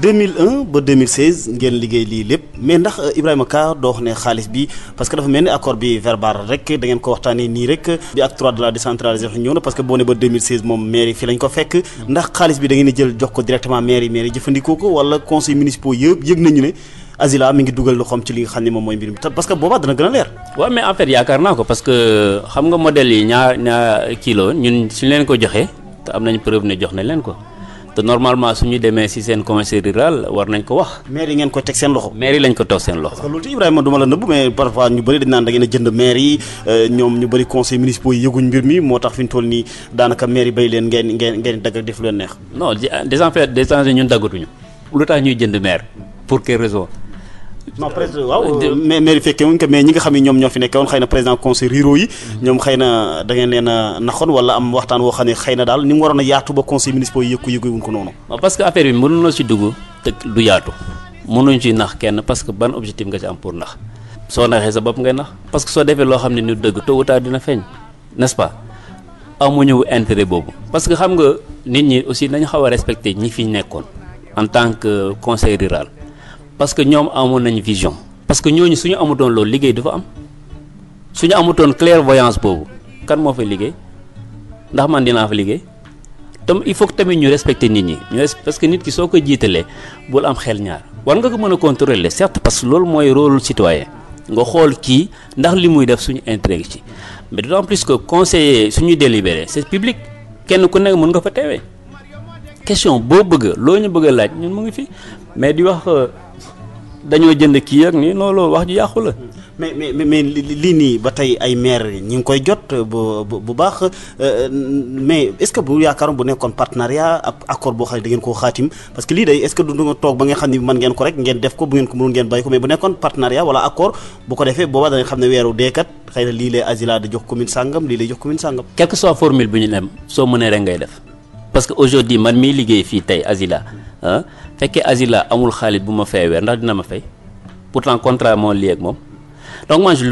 2001 ba 2016 ngeen liggéey lii lépp mais ndax Ibrahima Ka doo wax ne xaalis bi parce que dafa mel ni accord bi verbal rek da ngeen ko waxtaanee nii rek di acte 3 de la décentralisation ñëw na parce que boo ne ba 2016 moom mairie fii lañ ko fekk ndax xaalis bi da ngeen di jël jox ko directement mairie jëfandikoo ko wala conseil municipaux yëpp yëg nañu ne Asila mi ngi dugal loxoom ci li nga xam ne moom mooy mbir mi parce que boobaa dana gën a leer. waaw mais en fait yaakaar naa ko parce que xam nga modèle yi ñaar kilo ñun suñu leen ko joxee te am nañ preuve ne jox nañ leen ko te normalement suñu demee si seen conseil rural war nañ ko wax. maire yi ngeen ko teg seen loxo. maire yi lañ ko toog seen loxo. parce que loolu te Ibrahima du ma la nëbb mais parfois ñu bëri dañ naan da ngeen a jënd maire yi ñoom ñu bëri conseil municipaux yi yëguñ mbir mi moo tax fi ñu toll nii daanaka maire yi bay leen ngeen dagg def lu leen neex. non des en fait ñun daggatuñu lu tax ñuy jënd maire pour quelle raison. non président waaw maire yi fekkee wuñ ko mais ñi nga xam ne ñoom ñoo fi nekkee woon xëy na président conseil ruraux yi ñoom xëy na da ngeen leen a naxoon wala am waxtaan woo xam ne xëy na daal ni mu waroon a yaatu ba conseil municipal yi yëguwuñ ko noonu. parce que affaire bi mënuñ la ci dugg te du yaatu mënuñ ci nax kenn parce que ban objectif nga ci am pour nax soo naxee sa bopp ngay nax parce que soo defee loo xam ne ni dëgg tôt ou tard dina feeñ n'est-ce pas amuñu intérêt boobu. parce que xam nga nit ñi aussi nañu xaw a respecter ñi fi nekkoon en tant que conseil rural. parce que ñoom amoon nañu vision parce que ñooñu suñu amutoon loolu liggéey dafa am suñu amutoon clairvoyance boobu kan moo fay liggéey ndax man dinaa fa liggéey tam il faut que tamit ñu respecter nit ñi parce que nit ki soo ko jiitalee bul am xel ñaar war nga ko mën a contrôler certes parce que loolu mooy rôle citoyen nga xool kii ndax li muy def suñu intérêt ci mais d'autant plus que conseiller suñuy délibéré c'est public kenn ku nekk mën nga fa teewee question boo bëgg loo ñu bëgg a laaj ñun mu ngi fi mais di wax dañoo jënd kii ak nii non loolu wax ju yàqu la. mais lii nii ba tey ay maire ñi ngi koy jot bu baax mais est-ce que bu yaakaaroon bu nekkoon partenariat ab accord boo xam ne da ngeen koo xaatim parce que lii day est-ce que du nga toog ba nga xam ne mën ngeen ko rek ngeen def ko bu ngeen ko mënul ngeen bàyyi ko mais bu nekkoon partenariat wala accord bu ko defee boobaa da nga xam ne weeru deekat xëy na lii lay Azila di jox commune sàngam lii lay jox commune sàngam. quelle que soit formule bu ñu dem soo mënee rek ngay def parce que aujourd'hui man miy liggéey fii tey Azila fekkee Azila amul xaalis bu ma fay weer ndax dina ma fay pourtant contrat moo lii ak moom. donc moi je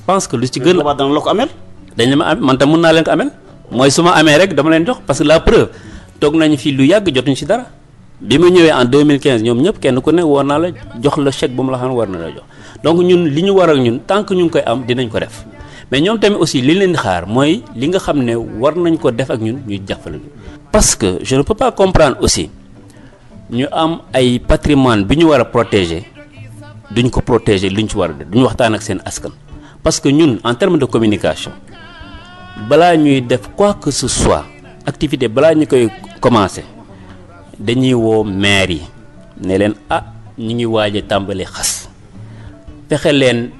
pense que lu ci gën a. dana la ko amel. dañ la ma am man tam mën naa leen ko amel mooy su ma amee rek dama leen jox parce que la preuve toog nañu fii lu yàgg jotuñu ci dara bi ma ñëwee en 2015 ñoom ñëpp kenn ku ne war naa la jox la chèque bu mu la xam ne war na la jox donc ñun li ñu war ak ñun tant que ñu ngi koy am dinañ ko def mais ñoom tamit aussi li leen di xaar mooy li nga xam ne war nañ ko def ak ñun ñuy jàppale ñu. parce que je ne peux pas comprendre aussi ñu am ay patrimoine bi ñu war a protéger. duñ ko protéger luñ ci war a def duñ waxtaan ak seen askan parce que ñun en termes de communication balaa ñuy def quoi que ce soit activité balaa ñu koy commencer dañuy woo maire yi ne leen ñu ngi waaj a tàmbali xas fexe leen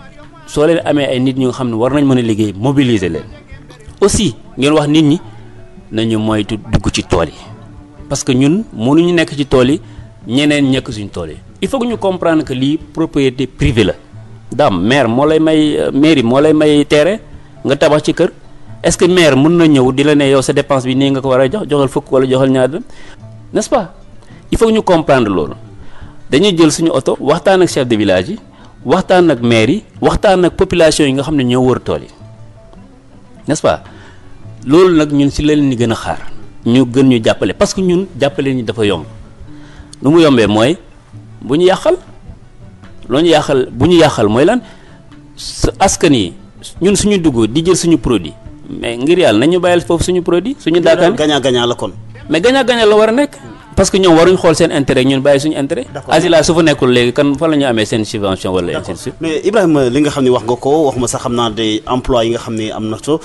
soo leen amee ay nit ñu nga xam ne war nañ mën a liggéey mobiliser leen aussi ngeen wax nit ñi nañu moytu dugg ci tool yi parce que ñun mënuñu nekk ci tool yi ñeneen ñekk suñ tool yi il faut que ñu comprendre que lii propriété privée la daam maire moo lay may mairie moo lay may terrain nga tabax ci kër est-ce que maire mën na ñëw di la ne yow sa dépense bi nii nga ko war a joxal fukk wala joxal ñaar dem n'est-ce pas il faut que ñu comprendre loolu dañuy jël suñu oto waxtaan ak chef de village yi waxtaan ak maire yi waxtaan ak population yi nga xam ne ñoo wër tool yi n'est-ce pas loolu nag ñun si leen ni gën a xaar ñu gën ñu jàppale parce que ñun jàppale ñi dafa yomb lu mu yombee mooy bu ñu yàqal bu ñu yàqal mooy lan askan yi ñun suñu dugg di jël suñu produit mais ngir yàlla nañu bàyyil foofu suñu produit suñu daakaan gagnant la kon mais gagnant la war a nekk parce que ñoom waruñ xool seen intérêt ñun bàyyi suñu intérêt Azila su fa nekkul léegi kan fa la ñu amee seen subvention wala ainsi de suite mais Ibrahima li nga xam ne wax nga ko waxuma sax xam naa des emploi yi nga xam ne am na so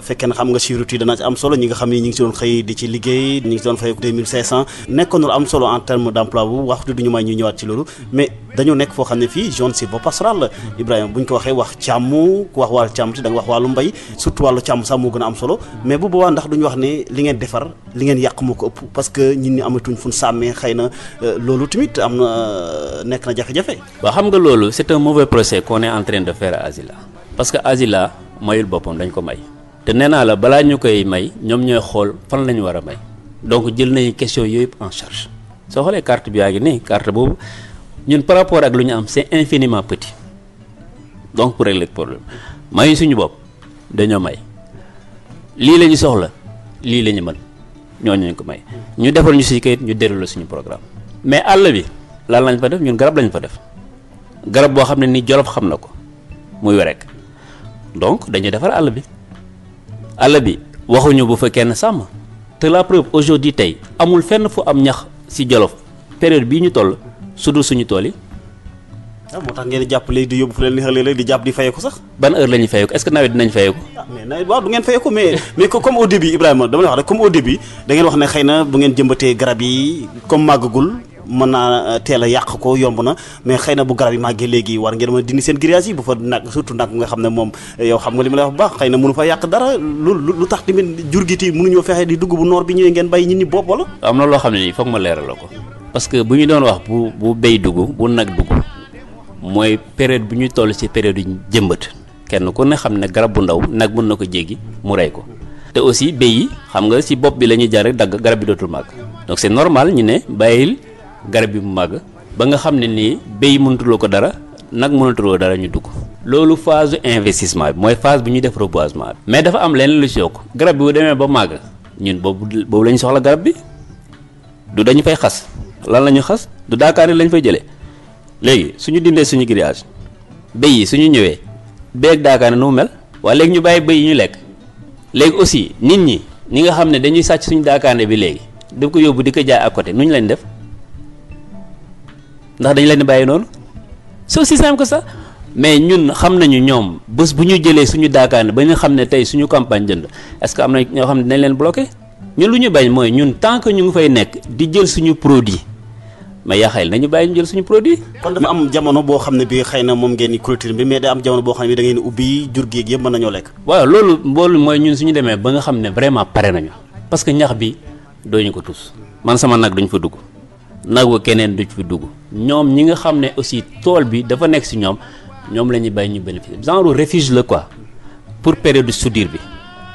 fekkee na xam nga chiffre yi dana ci am solo ñi nga xam ne ñi ngi si doon xëy di ci liggéey ñi ngi si doon fay 2500 nekkoon lu am solo en terme d'emploi bu waxtu duñu may ñu ñëwaat ci loolu mais dañoo nekk foo xam ne fii zone sylvopastorale la Ibrahima bu ñu ko waxee wax càmm ku wax wàllu càmm te da nga wax wàllu mbay surtout wàllu càmm sax moo gën a am solo mais bu boobaa ndax duñu wax ne li ngeen defar li ngeen yàq moo ko ëpp parce que ñit ñi amatuñ fu ñu sàmmee xëy na loolu tamit am na nekk na jafe-jafe. waaw xam nga loolu c'est un mauvais procès qu'on est en train de faire à Azila parce que Azila mayul boppam dañ ko may te nee naa la balaa ñu koy may ñoom ñooy xool fan la ñu war a may donc jël nañu question yooyu yëpp en charge soo xoolee carte bi yaa ngi nii carte boobu ñun par rapport ak lu ñu am c'est infiniment petit donc pour régler le problème mayu suñu bopp dañoo may lii la ñu soxla lii la ñu mën ñooñu ñu ko may ñu defal ñu si kayit ñu déroulé suñu programme mais àll bi lan lañ fa def ñun garab lañ fa def garab boo xam ne ni Jolof xam na ko muy werek donc dañuy defar àll bi waxuñu bu fa kenn sàmm te la preuve aujourd'hui tey amul fenn fu am ñax si Jolof période bii ñu toll su dul suñu tool yi. moo tax ngeen di jàpp léegi di yóbbu fu leen neexee léegi di jàpp di fayeeku sax. ban heure la ñuy fayeeku est-ce que nawet dinañ fayeku. mais nawet waaw du ngeen fayeku mais comme au début Ibrahima dama la wax rek comme au début da ngeen wax ne xëy na bu ngeen jëmbatee garab yi comme màggagul mën naa teel a yàq ko yomb na mais xëy na bu garab yi màggee léegi war ngeen mën a dindi seen grillage yi bu fa nag surtout nag nga xam ne moom yow xam nga li ma lay wax bu baax xëy na mënu fa yàq dara lu tax tamit jur gi ti mënuñoo fexe di dugg bu noor bi ñëwee ngeen bàyyi ñit ñi bopp wala. am na loo xam ne nii foog ma leeral la ko parce que bu ñu doon wax bu béy dugg bu nag dugg mooy période bu ñuy toll ci période yu jëmbat kenn ku ne xam ne garab bu ndaw nag mën na ko jéggi mu rey ko te aussi béy yi xam nga ci bopp bi la ñuy jaar rek dagg garab bi dootul màgg donc c'est normal ñu ne bàyyil garab bi mu màgg ba nga xam ne nii béy mënatuloo ko dara nag mënatuloo dara ñu dugg loolu phase investissement bi mooy phase bi ñuy def reboisement bi mais dafa am leneen lu ci yokk garab bi bu demee ba màgg ñun boobu la ñu soxla garab bi du dañu fay xas lan la ñu xas du daakaar lañ fay jëlee léegi suñu dindee suñu grillage béy yi suñu ñëwee beeg daakaane nu mu mel waaye léegi ñu bàyyi béy yi ñu lekk léegi aussi nit ñi nga xam ne dañuy sàcc suñu daakaane bi léegi daf ko yóbbu di ko jaay à côté nu ñu leen def ndax dañu leen di bàyyi noonu c'est aussi simple que ça mais ñun xam nañu ñoom bés bu ñu jëlee suñu daakaane ba ñu xam ne tey suñu campagne jënd est-ce que am na ñoo xam ne dinañ leen bloqué ñun lu ñu bañ mooy ñun tant que ñu ngi fay nekk di jël suñu produit mais yaa xayal nañu bàyyi ñu jël suñu produit. kon dafa am jamono boo xam ne bi xëy na moom ngeen di clôture bi mais day am jamono boo xam ne bi da ngeen ubbi jur gi yëpp mën nañoo lekk. waaw loolu mooy ñun suñu demee ba nga xam ne vraiment pare nañu parce que ñax bi dooñu ko tus man sama nag duñ fa dugg nag wa keneen duñ fa dugg ñoom ñi nga xam ne aussi tool bi dafa nekk si ñoom la ñuy bàyyi ñu bénéficier genre refuge la quoi pour période de soudure bi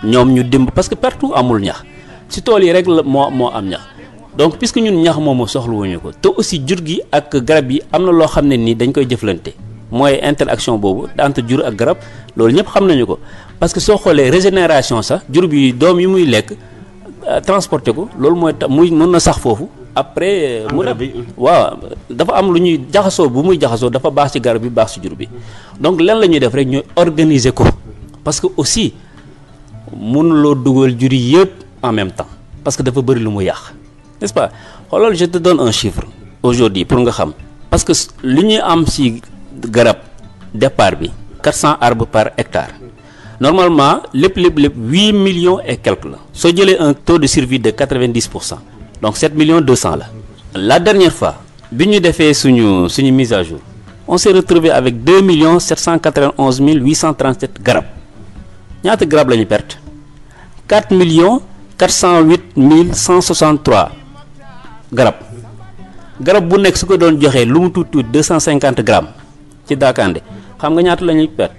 ñoom ñu dimb parce que partout amul ñax si tool yi rek la moo am ñax donc puisque ñun ñax moomu soxlawuñu ko te aussi jur gi ak garab yi am na loo xam ne nii dañ koy jëflante mooy interaction boobu entre jur ak garab loolu ñëpp xam nañu ko parce que soo xoolee régénération sax jur bi doom yi muy lekk transporter ko loolu mooy tax muy mën na sax foofu après waaw dafa am lu ñuy jaxasoo bu muy jaxasoo dafa baax ci garab bi baax ci jur bi donc lan la ñuy def rek ñuy organiser ko parce que aussi mënuloo dugal jur yi yëpp en même temps parce que dafa bëri lu mu yàq n'est-ce pas xoolal je te donne un chiffre aujourd'hui pour nga xam parce que li ñuy am ci garab départ bi 400 arbres par hectare normalement lépp 8 millions et quelques la soo jëlee un taux de survie de 90% donc 7 millions 200 la dernière fois bi ñu defee suñu mise à jour on s'est retrouvé avec 2 millions 791 837 garab ñaata garab la ñu perte 4 millions 408 163 garab bu nekk su ko doon joxee lu mu tuuti 250 grammes ci daakaande xam nga ñaata la ñuy perte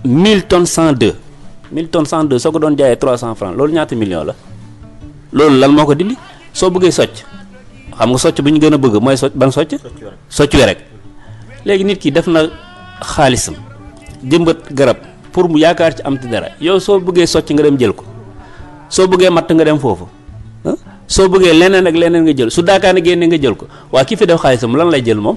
1000 tonnes 102 soo ko doon jaayee 300 francs loolu ñaata millions la loolu lan moo ko dindi soo bëggee socc xam nga socc bu ñu gën a bëgg mooy socc ban socc wi rek léegi nit ki def na xaalisam jëmbat garab pour mu yaakaar ci am ti dara yow soo bëggee socc nga dem jël ko soo bëggee matt nga dem foofu soo bëggee leneen ak leneen nga jël su daakaane génne nga jël ko waa ki fi def xaalisam lan lay jël moom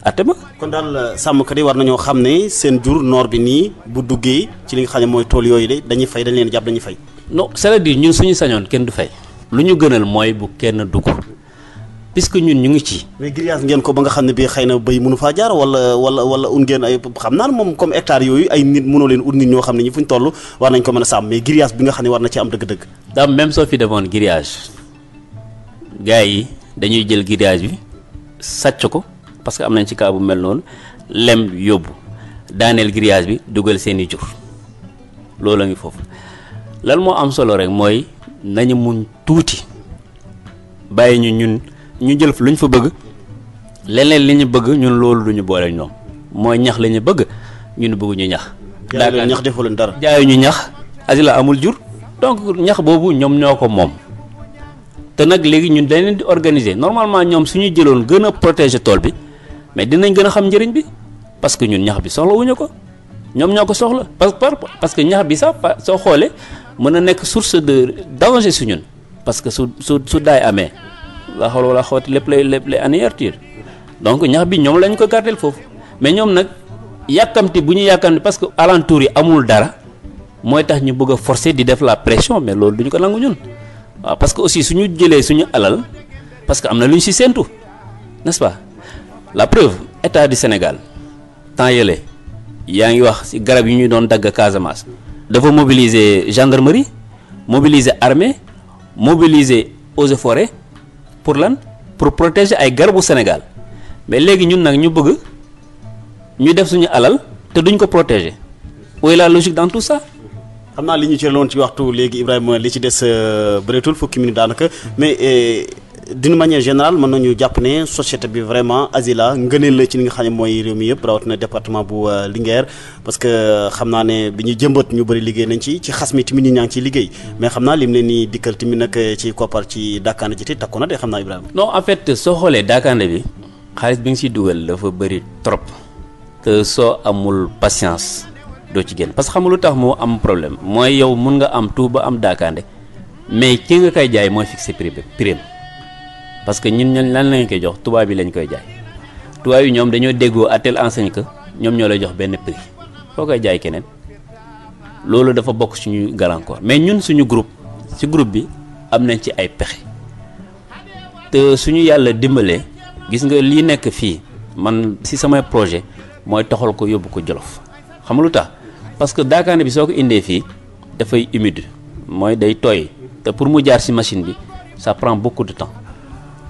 atte ma kon daal sàmmkat yi war nañoo xam ne seen jur noor bi nii bu duggee ci li nga xam ne mooy tool yooyu de dañuy fay dañ leen jàpp dañuy fay non c'est-à-dire ñun suñu sañoon kenn du fay lu ñu gënal mooy bu kenn dugg puisque ñun ñu ngi ci. mais grillage ngeen ko ba nga xam ne bii xëy na béy mënu faa jaar wala un ngeen ay xam naa ne moom comme hectare yooyu ay nit mënoo leen ut nit ñoo xam ne ñi fu ñu toll war nañ ko mën a sàmm mais grillage bi nga xam ne war na ci am dëgg-dëgg. daam même soo fi defoon grillage gars yi dañuy jël grillage bi sàcc ko parce que am nañ ci cas bu mel noonu lem yóbbu daaneel grillage bi dugal seeni jur loolu a ngi foofu lan moo am solo rek mooy nañu muñ tuuti bàyyi ñu jël lu ñu fa bëgg leneen li ñu bëgg ñun loolu du ñu boole ñoom mooy ñax la ñu bëgg ñun bëgguñu ñax. daanaka ñax defoo leen dara. jaayuñu ñax asila amul jur donc ñax boobu ñoom ñoo ko moom te nag léegi ñun dañ leen di organiser normalement ñoom suñu jëloon gën a protéger tool bi mais dinañ gën a xam njëriñ bi parce que ñun ñax bi soxlawuñu ko ñoom ñoo ko soxla parce que ñax bi sax soo xoolee mën na nekk source de danger su ñun parce que su daay amee. la xool wala xooti lépp lay anéantir donc ñax bi ñoom lañ ko gardel foofu mais ñoom nag yàkkamti bu ñu yàkkamti parce que alentour yi amul dara mooy tax ñu bëgg a forcer di def la pression mais loolu duñu ko nangu ñun waaw parce que aussi suñu jëlee suñu alal parce que am na lu ñu ci séentu n'est-ce pas la preuve état du Sénégal temps yële yaa ngi wax ci garab yi ñuy doon dagg Casamance dafa mobiliser gendarmerie mobiliser armée mobiliser eaux et forêts pour lan pour protéger ay garabu Sénégal mais léegi ñun nag ñu bëgg ñu def suñu alal te duñ ko protéger où est la logique dans tout ça. xam naa li ñu cëraloon ci waxtu léegi Ibrahima li ci des bëreetul fukki minutes daanaka mais d'une manière générale mën nañu jàpp ne société bi vraiment Azila ngëneel la ci li nga xam ne mooy réew mi yëpp rawatina département bu Linguère parce que xam naa ne bi ñuy jëmbat ñu bëri liggéey nañ ci xas mi tamit nit ñaa ngi ciy liggéey mais xam naa lim leen ni dikkal tamit nag ci koppar ci Daakaande ji te takku na de xam naa Ibrahima. non en fait soo xoolee Daakaande bi xaalis bi nga siy dugal dafa bëri trop te soo amul patience doo ci génn parce que xam nga lu tax moo am problème mooy yow mun nga am tout ba am Daakaande mais ki nga koy jaay mooy fixé prix parce que ñun lan lañ koy jox tubaab bi lañ koy jaay tubaab yi ñoom dañoo déggoo à telle enseigne que ñoom ñoo lay jox benn prix foo koy jaay keneen loolu dafa bokk suñu gàllankoor mais ñun suñu ci groupe bi am nañ ci ay pexe te suñu yàlla dimbalee gis nga lii nekk fii man ci samay projet mooy toxal ko yóbbu ko Jolof xam nga lu tax parce que Daakaande bi soo ko indee fii dafay humide mooy day tooy te pour mu jaar ci machine bi ça prend beaucoup de temps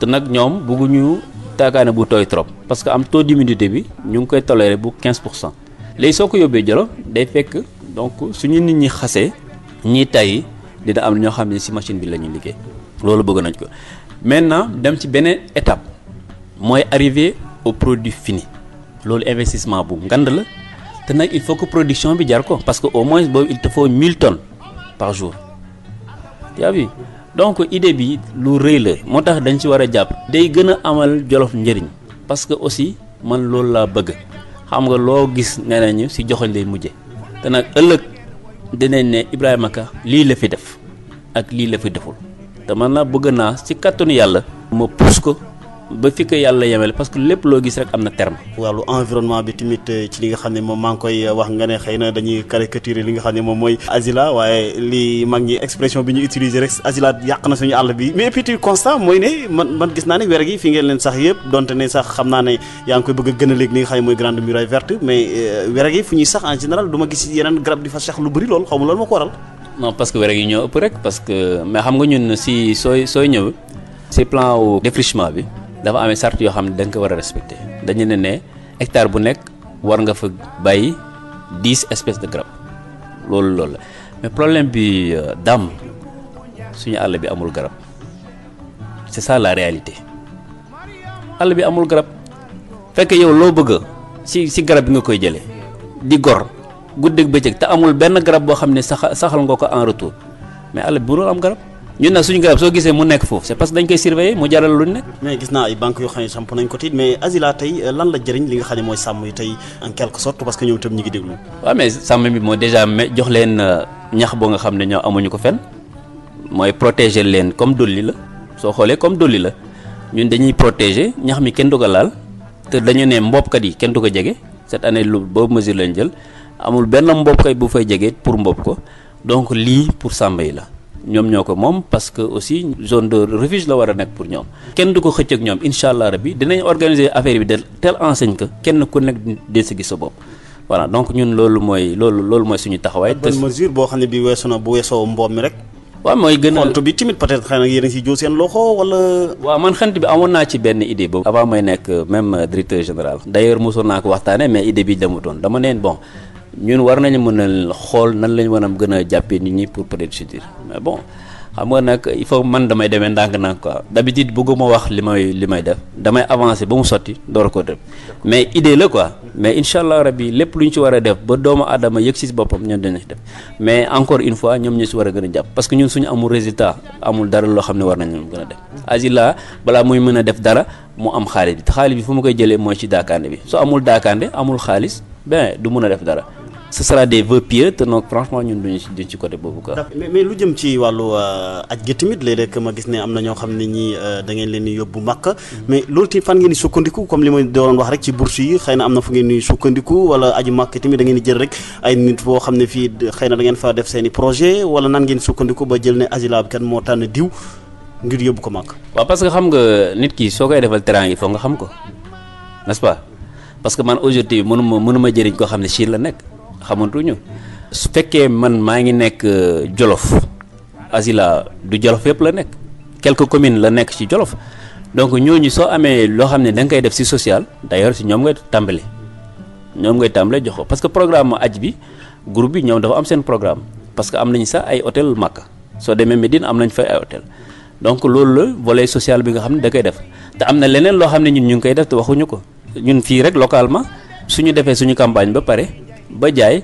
te nag ñoom bëgguñu taakaane bu tooy trop parce que am taux d'humidité bi ñu ngi koy toléré bu 15%. léegi soo ko yóbbee Jolof day fekk donc suñu nit ñi xasee ñii tay dina am ñoo xam ne ci machine bi la ñuy liggéey loolu bëgg nañ ko maintenant dem ci beneen étape mooy arriver au produit fini loolu investissement bu ngand la te nag il faut que production bi jar ko parce que au moins boobu il te faut 1000 tonnes par jour yaa vu donc idée bi lu rëy la moo tax dañ ci war a jàpp day gën a amal Jolof njëriñ parce que aussi man loolu laa bëgg xam nga loo gis nee nañu ci joxoñ lay mujje te nag ëllëg dinañ ne Ibrahima Ka lii la fi def ak lii la fi deful te man na bëgg naa ci kàttanu yàlla ma pousse ko ba fi ko yàlla yemale parce que lépp loo gis rek am na terme. wàllu environnement bi tamit ci li nga xam ne moom maa ngi koy wax nga ne xëy na dañuy caricaturer li nga xam ne moom mooy asila waaye li mag ñi expression bi ñu utiliser rek asila yàq na suñu àll bi mais et puis constat mooy ne man gis naa ne wér gi fi ngeen leen sax yëpp donte ne sax xam naa ne yaa ngi koy bëgg a gën a léegi li nga xam ne mooy grande muraille verte mais wér gi fu ñuy sax en général du ma gis yeneen garab di fa sax lu bëri lool xaw ma loolu moo ko waral. non parce que wér gi ñoo ëpp rek parce que mais xam nga ñun si sooy ñëw si plan au défrichement bi. dafa amee sart yoo xam ne da nga ko war a respecter dañu ne hectare bu nekk war nga fa bàyyi 10 espèces de garab loolu la mais problème bi daam suñu àll bi amul garab c'est ça la réalité àll bi amul garab fekk yow loo bëgg ci garab bi nga koy jëlee di gor guddeeg bëccëg te amul benn garab boo xam ne saxal nga ko en retour mais àll bi bu am garab. ñun nag suñu garab soo gisee mu nekk foofu c'est parce que dañ koy surveiller mu jaral luñ nekk. mais gis naa ay banques yoo xam ne samp nañ ko tiit mais asila tey lan la jëriñ li nga xam ne mooy sàmm yi tey en quelque sorte parce que ñoom itam ñu ngi déglu. waaw mais sàmm bi moo déjà jox leen ñax boo nga xam ne ñoo amuñu ko fenn mooy protéger leen comme dolli la soo xoolee comme dolli la ñun dañuy protéger ñax mi kenn du ko laal te dañu ne mboobkat yi kenn du ko jege cette année lu boobu mesure lañ jël amul benn mboobkat bu fay jege pour mboob ko donc lii pour sàmm yi la. ñoom ñoo ko moom parce que aussi zone de refuge la war a nekk pour ñoom kenn du ko xëcc ak ñoom incha allah rabbi dinañ organiser affaire bi de telle enseigne que kenn ku nekk di si gis sa bopp voilà donc ñun loolu mooy suñu taxawaay. te mesure boo xam ne bi weesu na bu weesoo mboom mi rek. waaw mooy gën a xont bi tamit peut-être xëy na yéen a ngi si jóo seen loxo wala. waaw man xant bi amoon naa ci benn idée boobu. avant may nekk même directeur général. d'ailleurs mosoon naa ko waxtaanee mais idée bi demutoon dama neen bon. ñun war nañu mën a xool nan lañu mën a gën a jàppee nit ñi pour peut-être futur mais bon xam nga nag il faut man damay demee ndànk-ndànk quoi d'habitude bëgguma wax li may def damay avancer ba mu sotti door ko def mais idée la quoi mais incha allah rabbi lépp lu ñu ci war a def ba doomu aadama yëg si boppam ñun dinañ def mais encore une fois ñoom ñu si war a gën a jàpp parce que ñun suñu amul résultat amul dara loo xam ne war nañu gën a def asila balaa muy mën a def dara mu am xaalis bi te xaalis bi fu mu koy jëlee mooy ci daakaande bi soo amul daakaande amul xaalis ben du mën a def dara. ce sera des vœux pieux te donc franchement ñun duñ ci côté boobu quoi. mais lu jëm ci wàllu aj gi tamit léeg-léeg ma gis ne am na ñoo xam ne ñi da ngeen leen di yóbbu Makka mais loolu tamit fan ngeen di sukkandiku comme li ma doon wax rek ci bourse yi xëy na am na fu ngeen di sukkandiku wala aju Makka tamit da ngeen di jël rek ay nit boo xam ne fii xëy na da ngeen fa def seen i projet wala nan ngeen sukkandiku ba jël ne asila bi kan moo tànn diw ngir yóbbu ko Makka. waaw parce que xam nga nit ki soo koy defal terrain il faut nga xam ko n'est-ce pas parce que man aujourd'hui mënuma jëriñ koo xam ne Chine la nekk. xamantuñu su fekkee man maa ngi nekk Jolof asila du Jolof yëpp la nekk quelques communes la nekk ci Jolof donc ñooñu soo amee loo xam ne da nga koy def ci social d'ailleurs ci ñoom ngay tàmbale jox ko parce que programme aj bi groupe bi ñoom dafa am seen programme parce que am nañu sax ay hôtel Makka soo demee Médine am nañ fa ay hôtel donc loolu la volet social bi nga xam ne da koy def te am na leneen loo xam ne ñun ñu ngi koy def te waxuñu ko ñun fii rek localement suñu defee suñu campagne ba pare ba jaay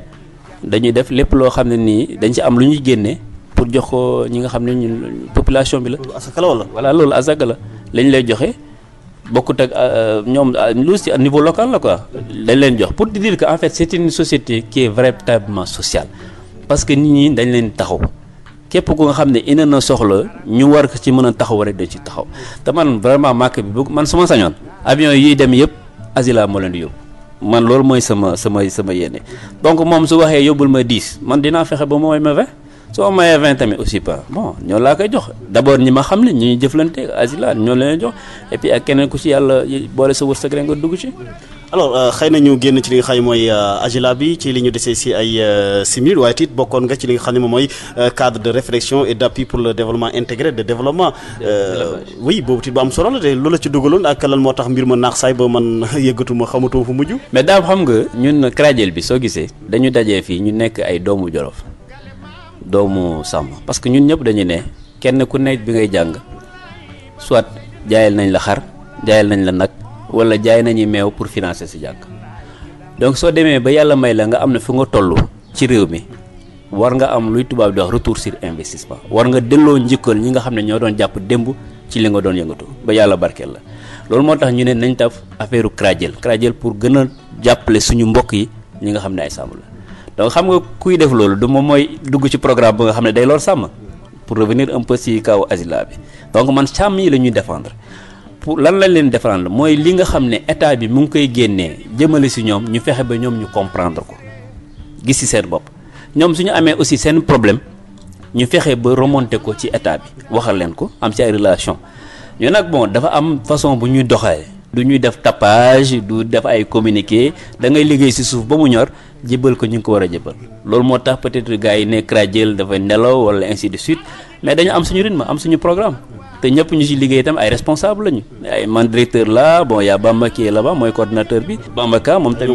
dañuy def lépp loo xam ne nii dañ ci am lu ñuy génnee pour jox ko ñi nga xam ne ñun population bi la. loolu asaka la wala. voilà loolu asaka la lañ lay joxe bokkut ak ñoom lu ci niveau local la quoi. dañ leen jox pour dire que en fait c'est une société qui est véritablement sociale parce que nit ñi dañ leen taxaw képp ku nga xam ne indi na soxla ñu war ci mën a taxaw rek dañ ci taxaw te man vraiment Makka bi man su ma sañoon avion yiy dem yëpp asila moo leen di yóbbu. man loolu mooy sama yéene donc moom su waxee yóbbul ma 10 man dinaa fexe ba mooy ma 20 soo mayee 20 tamit aussi pas bon ñoo laa koy jox d'abord ñi ma xam ne ñi jëflante asila ñoo leen jox et puis ak keneen ku ci yàlla boole sa wërsëg rek nga dugg ci. alors xëy na ñu génn ci li nga xam ne mooy agila bi ci li ñu desee si ay simili waaye it bokkoon nga ci li nga xam ne moom mooy cadre de réflexion et d'appui pour le développement intégré de développement oui boobu it bu am solo la te loolu la ci dugaloon ak lan moo tax mbir ma naax saay ba man yëggatuma xamatuma fu mujj. mais daal xam nga ñun CRADIEL bi soo gisee dañu dajee fii ñu nekk ay doomu Jolof doomu Sàmm parce que ñun ñëpp dañu ne kenn ku nekk bi ngay jàng soit jaayal nañ la xar jaayal nañ la nag wala jaay nañu meew pour financer si jàng donc soo demee ba yàlla may la nga am ne fu nga toll ci réew mi war nga am luy tubaab di wax retour sur investissement war nga delloo njikkal ñi nga xam ne ñoo doon jàpp démb ci li nga doon yëngatu ba yàlla barkeel la loolu moo tax ñu ne nañ taf affaire CRADIEL pour gën a jàppale suñu mbokk yi ñi nga xam ne ay sàmm la donc xam nga kuy def loolu du moom mooy dugg ci programme ba nga xam ne day lor sàmm pour revenir un peu si kaw asila bi donc man sàmm yi la ñuy défendre pour lan lañ leen défendre mooy li nga xam ne état bi mu ngi koy génnee jëmale si ñoom ñu fexe ba ñoom ñu comprendre ko gis si seen bopp ñoom suñu amee aussi seen problème ñu fexe ba remonter ko ci état bi waxal leen ko am ci ay relation ñu nag bon dafa am façon bu ñuy doxalee du ñuy def tapage du def ay communiqué da ngay liggéey si suuf ba mu ñor jébal ko ñu ngi ko war a jébal loolu moo tax peut-être gars yi ne CRADIEL dafay nelaw wala ainsi de suite mais dañu am suñu rythme am suñu programme te ñëpp ñu ci liggéey itam ay responsable lañu ay man directeur là bon y a Bamba qui est là-bas mooy coordinateur bi Bamba Ka moom tamit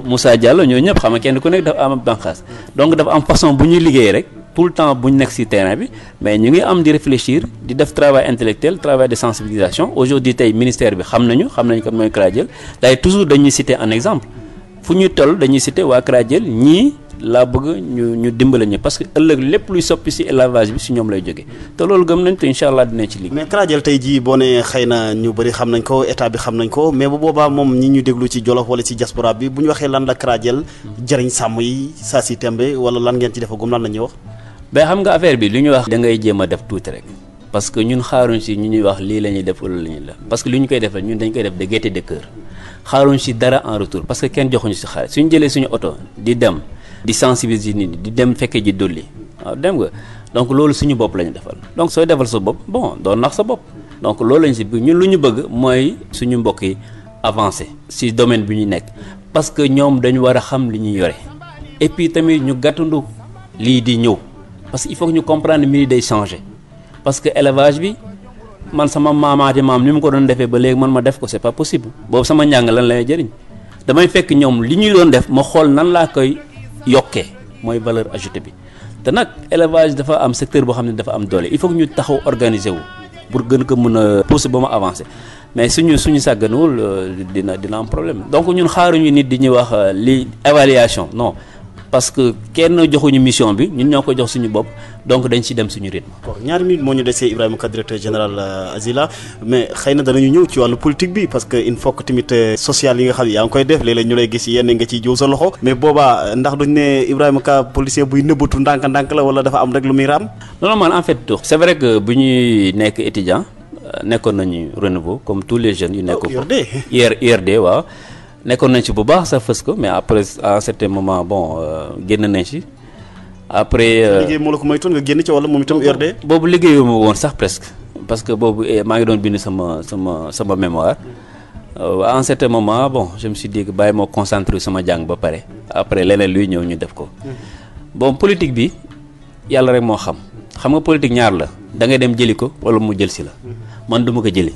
Moussa Diallo ñoo ñëpp xam nga kenn ku nekk dafa am banqaas donc dafa am façon bu ñuy liggéey rek tout le temps bu ñu nekk ci terrain bi mais ñu ngi am di réfléchir di def travail intellectuel travail de sensibilisation aujourd'hui tey ministère bi xam nañu kan mooy CRADIEL day toujours dañuy citer un exemple fu ñu toll dañuy citer waa CRADIEL ñii laa bëgg ñu dimbale ñu parce que ëllëg lépp luy soppi ci élevage bi ci ñoom lay jóge te loolu gëm nañ te incha allah dinañ ci liggéey. mais CRADIEL tey jii boo nee xëy na ñu bëri xam nañ ko état bi xam nañ ko mais bu boobaa moom ñi ñu déglu ci Jolof wala ci diaspora bi bu ñu waxee lan la CRADIEL jëriñ sàmm yi saa si tembe wala lan ngeen ci defagum lan la ñuy wax. ba xam nga affaire bi li ñuy wax da ngay jéem a def tuuti rek parce que ñun xaaruñ ci ñu ñuy wax lii la ñuy def wala la ñuy def parce que li ñu koy defal ñun dañ koy def de gaieté de cœur xaaruñ ci dara en retour parce que kenn joxuñu ci xaalis suñu jëlee suñu oto di dem di sensibiliser nit ñi di dem fekke ji dolli waaw dem nga donc loolu suñu bopp la ñu defal donc sooy defal sa bopp bon doo nax sa bopp donc loolu lañ ci bëgg ñun lu ñu bëgg mooy suñu mbokk yi avancer ci domaine bi ñu nekk parce que ñoom dañu war a xam li ñuy yore et puis tamit ñu gàttandu lii di ñëw parce que il faut que ñu comprendre mbir yi day changer parce que élevage bi man sama maamaati maam ni mu ko doon defee ba léegi man ma def ko c'est pas possible boobu sama njàng lan lay jëriñ damay fekk ñoom li ñuy doon def ma xool nan laa koy yokkee mooy valeur ajoutée bi te nag élevage dafa am secteur boo xam ne dafa am doole il faut que ñu taxaw organiser wu pour gën ko mën a pousser ba ma avancer mais suñu sàgganuwul dina am problème donc ñun xaaruñu nit di ñuy wax li évaluation non parce que kenn joxuñu mission bi ñun ñoo ko jox suñu bopp donc dañ ci dem suñu rythme. ñaari minutes moo ñu desee Ibrahima Ka directeur général Asila mais xëy na danañu ñëw ci wàllu politique bi parce que il faut que tamit social yi nga xam ne yaa ngi koy def léeg-léeg ñu lay gis yenn nga ciy jiw sa loxo mais boobaa ndax duñ ne Ibrahima Ka policier buy nëbbatu ndànk-ndànk la wala dafa am rek lu muy raam. non man en fait c'est vrai que bu ñuy nekk étudiant nekkoon nañu renouveau comme tous les jeunes yu nekk IRD waaw nekkoon nañ ci bu baax sax fës ko mais après à un certain moment bon génn nañ ci après. liggéey moo la ko moytoon nga génn ci wala moom itam URD. boobu liggéeyuma woon sax presque parce que boobu maa ngi doon bind sama mémoire à un certain moment bon je me suis dit que bàyyi moo concentré sama jàng ba pare après leneen luy ñëw ñu def ko. bon politique bi yàlla rek moo xam nga politique ñaar la da ngay dem jëli ko wala mu jël si la man duma ko jëli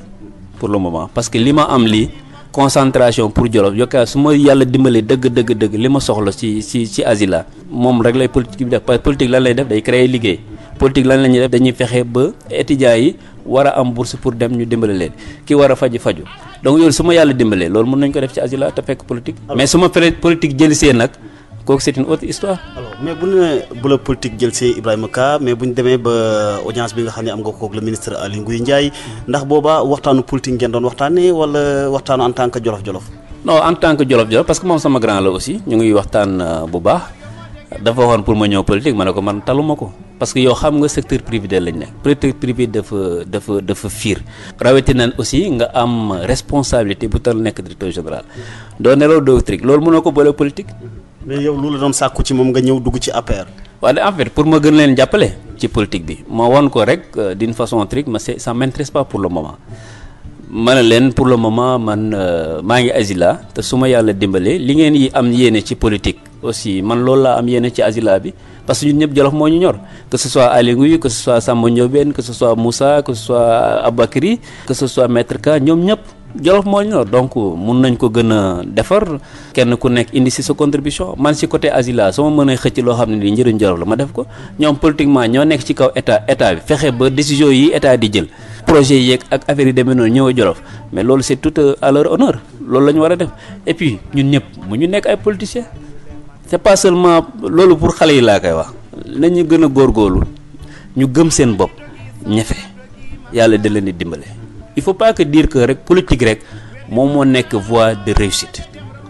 pour le moment parce que li ma am lii. concentration pour Jolof yokka su ma yàlla dimbalee dëgg li ma soxla ci Asila moom rek lay politique bi def parce que politique lan lay def day créer liggéey politique lan la ñuy def dañuy fexe ba étudiants yi war a am bourse pour dem ñu dimbale leen ki war a faju donc yooyu su ma yàlla dimbalee loolu mën nañ ko def ci Asila te fekk politique mais su ma fere politique jëlisee nag kooku c'est une autre histoire. alors mais bu la politique jël see Ibrahima Ka mais bu ñu demee ba audience bi nga xam ne am nga kook le ministre Aly Ngouille Ndiaye ndax booba waxtaanu politique ngeen doon waxtaanee wala waxtaanu en tant que jolof-jolof. non en tant que jolof-jolof parce que moom sama grand la aussi ñu ngi waxtaan bu baax dafa waxoon pour ma ñëw politique ma ne ko man taluma ko parce que yow xam nga secteur privé lañ nekk secteur privé dafa fiir rawatina aussi nga am responsabilité bu tal nekk directeur général doo nelaw doo trick loolu mënoo ko boole politique. mais yow lu la doon sàkku ci moom nga ñëw dugg ci APR. waaye en fait pour ma gën leen jàppale ci politique bi ma won ko rek d'une façon trique ma ça m'intéresse pas pour le moment ma ne leen pour le moment man maa ngi asila te su ma yàlla dimbalee li ngeen yi am yéene ci politique aussi man loolu laa am yéene ci asila bi parce que ñun ñëpp Jolof moo ñu ñor que ce soit Aly Ngouille que ce soit Samba Ndiobène que ce soit Moussa que ce soit Aboubacry que ce soit Maître Ka ñoom ñëpp Jolof moo ñu ñor donc mun nañ ko gën a defar kenn ku nekk indi si sa contribution man si côté asila su ma mënee xëcc loo xam ne nii njëriñ Jolof la ma def ko ñoom politiquement ñoo nekk ci kaw état bi fexe ba décision yi état di jël projet yi yeeg ak affaire yi demee noonu ñëw a Jolof mais loolu c'est tout à leur honneur loolu la ñu war a def et puis ñun ñëpp mu ñu nekk ay politiciens c'est pas seulement loolu pour xale yi laa koy wax nañu gën a góorgóorlu ñu gëm seen bopp ñefe yàlla da leen di dimbale il faut pas que dire que rek politique rek moom moo nekk voie de réussite.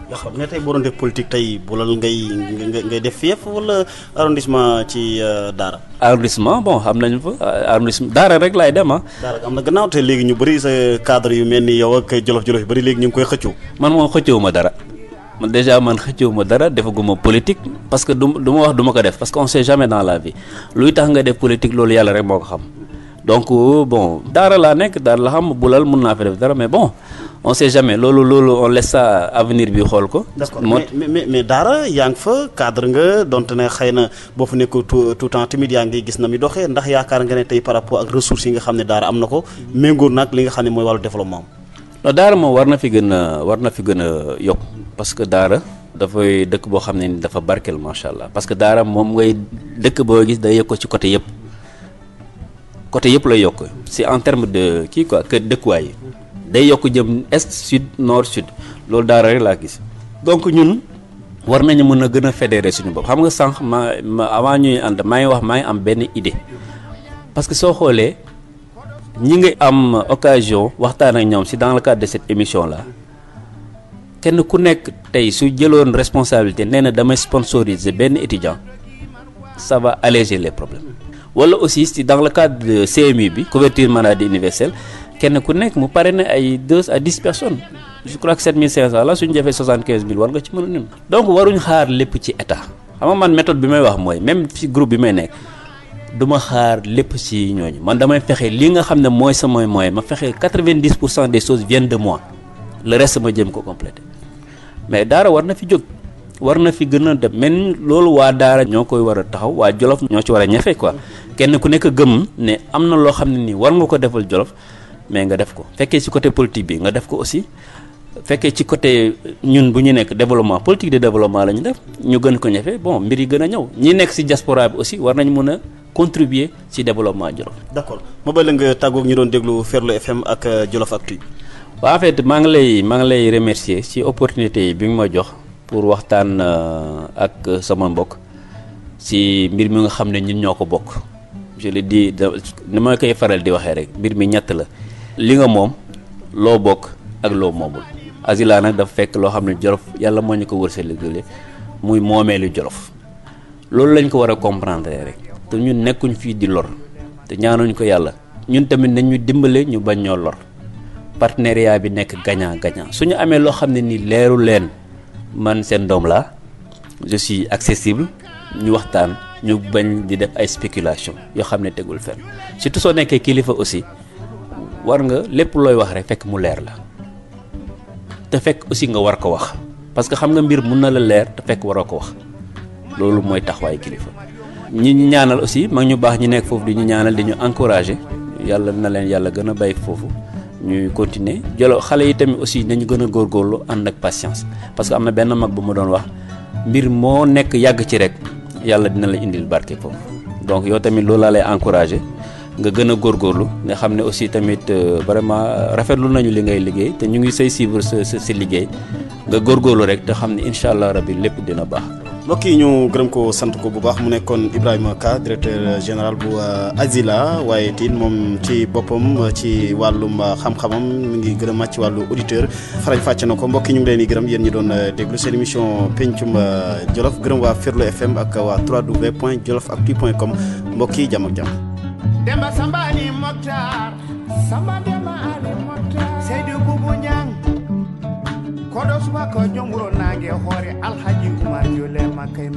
d'accord mais tey boo doon def politique tey bulal ngay def fief wala arrondissement ci Daara. arrondissement bon xam nañu fa arrondissement Daara rek laay dem ah. Daara am na gannaaw te léegi ñu bëri sa cadre yu mel ni yow ak jolof-jolof yu bëri léegi ñu ngi koy xëccoo. man moom xëccewuma dara man déjà man xëccewuma dara defaguma politique parce que du ma wax du ma ko def parce que on sait jamais dans la vie luy tax nga def politique loolu yàlla rek moo ko xam donc bon Daara laa nekk Daara la xam bulal mun naa fa def dara mais bon. on sait jamais loolu on laisse ça avenir bi xool ko. d'accord mais Daara yaa ngi fa cadre nga donte ne xëy na boo fa nekk tout temps tamit yaa ngi gis na mi doxee ndax yaakaar nga ne tey par rapport ak ressources yi nga xam ne Daara am na ko méngóor nag li nga xam ne mooy wàllu développement non Daara moom war na fi gën a yokk parce que Daara dafay dëkk boo xam ne ni dafa barkeel macha allah parce que Daara moom ngay dëkk boo gis day yokk ko ci côté yëpp lay yokk c'est en terme de kii quoi que dëkkuwaay yi day yokk jëm est sud nord sud loolu Daara rek laa gis donc ñun war nañu mën a gën a fédérer suñu bopp xam nga sànq ma avant ñuy ànd maa ngi am benn idée parce que soo xoolee ñi nga am occasion waxtaan ak ñoom si dans le cadre de cette émission là kenn ku nekk tey su jëloon responsabilité nee na damay sponsoriser benn étudiant ça va alléger les problèmes wala aussi si dans le cadre de CMU bi couverture maladie universelle kenn ku nekk mu pare na ay 2 à 10 personnes je crois que 7500 la suñu defee 75000 war nga ci mën a nim donc waruñ xaar lépp ci état xam nga man méthode bi may wax mooy même ci groupe bi may nekk du ma xaar lépp ci ñooñu man damay fexe li nga xam ne mooy samay moyen ma fexe 90% des choses viennent de moi le reste ma jëm ko compléter mais Daara war na fi jóg war na fi gën a dem mais loolu waa Daara ñoo koy war a taxaw waa Jolof ñoo ci war a ñafe quoi kenn ku nekk gëm ne am na loo xam ne nii war nga ko defal Jolof mais nga def ko fekkee ci côté politique bi nga def ko aussi fekkee ci côté ñun bu ñu nekk développement politique de développement la ñu def ñu gën ko ñafe bon mbir yi gën a ñëw ñi nekk ci diaspora bi aussi war nañu mën a contribuer ci développement Jolof. d'accord ma bëgg la nga tàggoog ñu doon déglu Ferlo FM ak Jolof Actu. waaw en fait maa ngi lay remercier ci opportunité yi bi nga ma jox pour waxtaan ak sama mbokk ci mbir mi nga xam ne ñun ñoo ko bokk je le dis ni ma koy faral di waxee rek mbir mi ñett la. li nga moom loo bokk ak loo moomul asila nag dafa fekk loo xam ne Jolof yàlla moo ñu ko wërsëgale muy moomeelu Jolof loolu lañ ko war a comprendre rek te ñun nekkuñ fii di lor te ñaanuñ ko yàlla ñun tamit nañ ñu dimbale ñu bañ ñoo lor partenariat bi nekk gagnant gagnant suñu amee loo xam ne ni leeru leen man seen doom laa je suis accessible ñu waxtaan ñu bañ di def ay spéculation yoo xam ne tegul fenn surtout soo nekkee kilifa aussi war nga lépp looy wax rek fekk mu leer la te fekk aussi nga war ko wax parce que xam nga mbir mun na la leer te fekk waroo ko wax loolu mooy taxawaayu kilifa ñi ñu ñaanal aussi mag ñu baax ñi nekk foofu di ñu ñaanal di ñu encourager yàlla na leen yàlla gën a bàyyi foofu ñuy continuer xale yi tamit aussi nañu gën a góorgóorlu ànd ak patience parce que am na benn mag bu ma doon wax mbir moo nekk yàgg ci rek yàlla dina la indil barke foofu donc yow tamit loolu laa lay encourager nga gën a góorgóorlu nga xam ne aussi tamit vraiment rafetlu nañu li ngay liggéey te ñu ngi say suivre sa liggéey nga góorgóorlu rek te xam ne incha allah rabbi lépp dina baax. mbokk yi ñu gërëm ko sant ko bu baax mu nekkoon Ibrahima Ka directeur général bu Asila waaye it moom ci boppam ci wàllum xam-xamam mi ngi gën a màcc ci wàllu auditeur farañ fàcce na ko mbokk yi ñu ngi leen di gërëm yéen ñi doon déglu seen émission pencum Jolof gërëm waa Ferlo FM ak waa www.jolofactu.com mbokk yi jàmm ak jàmm. Demba Sambani Mokhtar Samba Demba Ali Mokhtar Seydou Boubou Niang kodo suba ko jonguro nange hoore Alhaji Oumar Jole Makay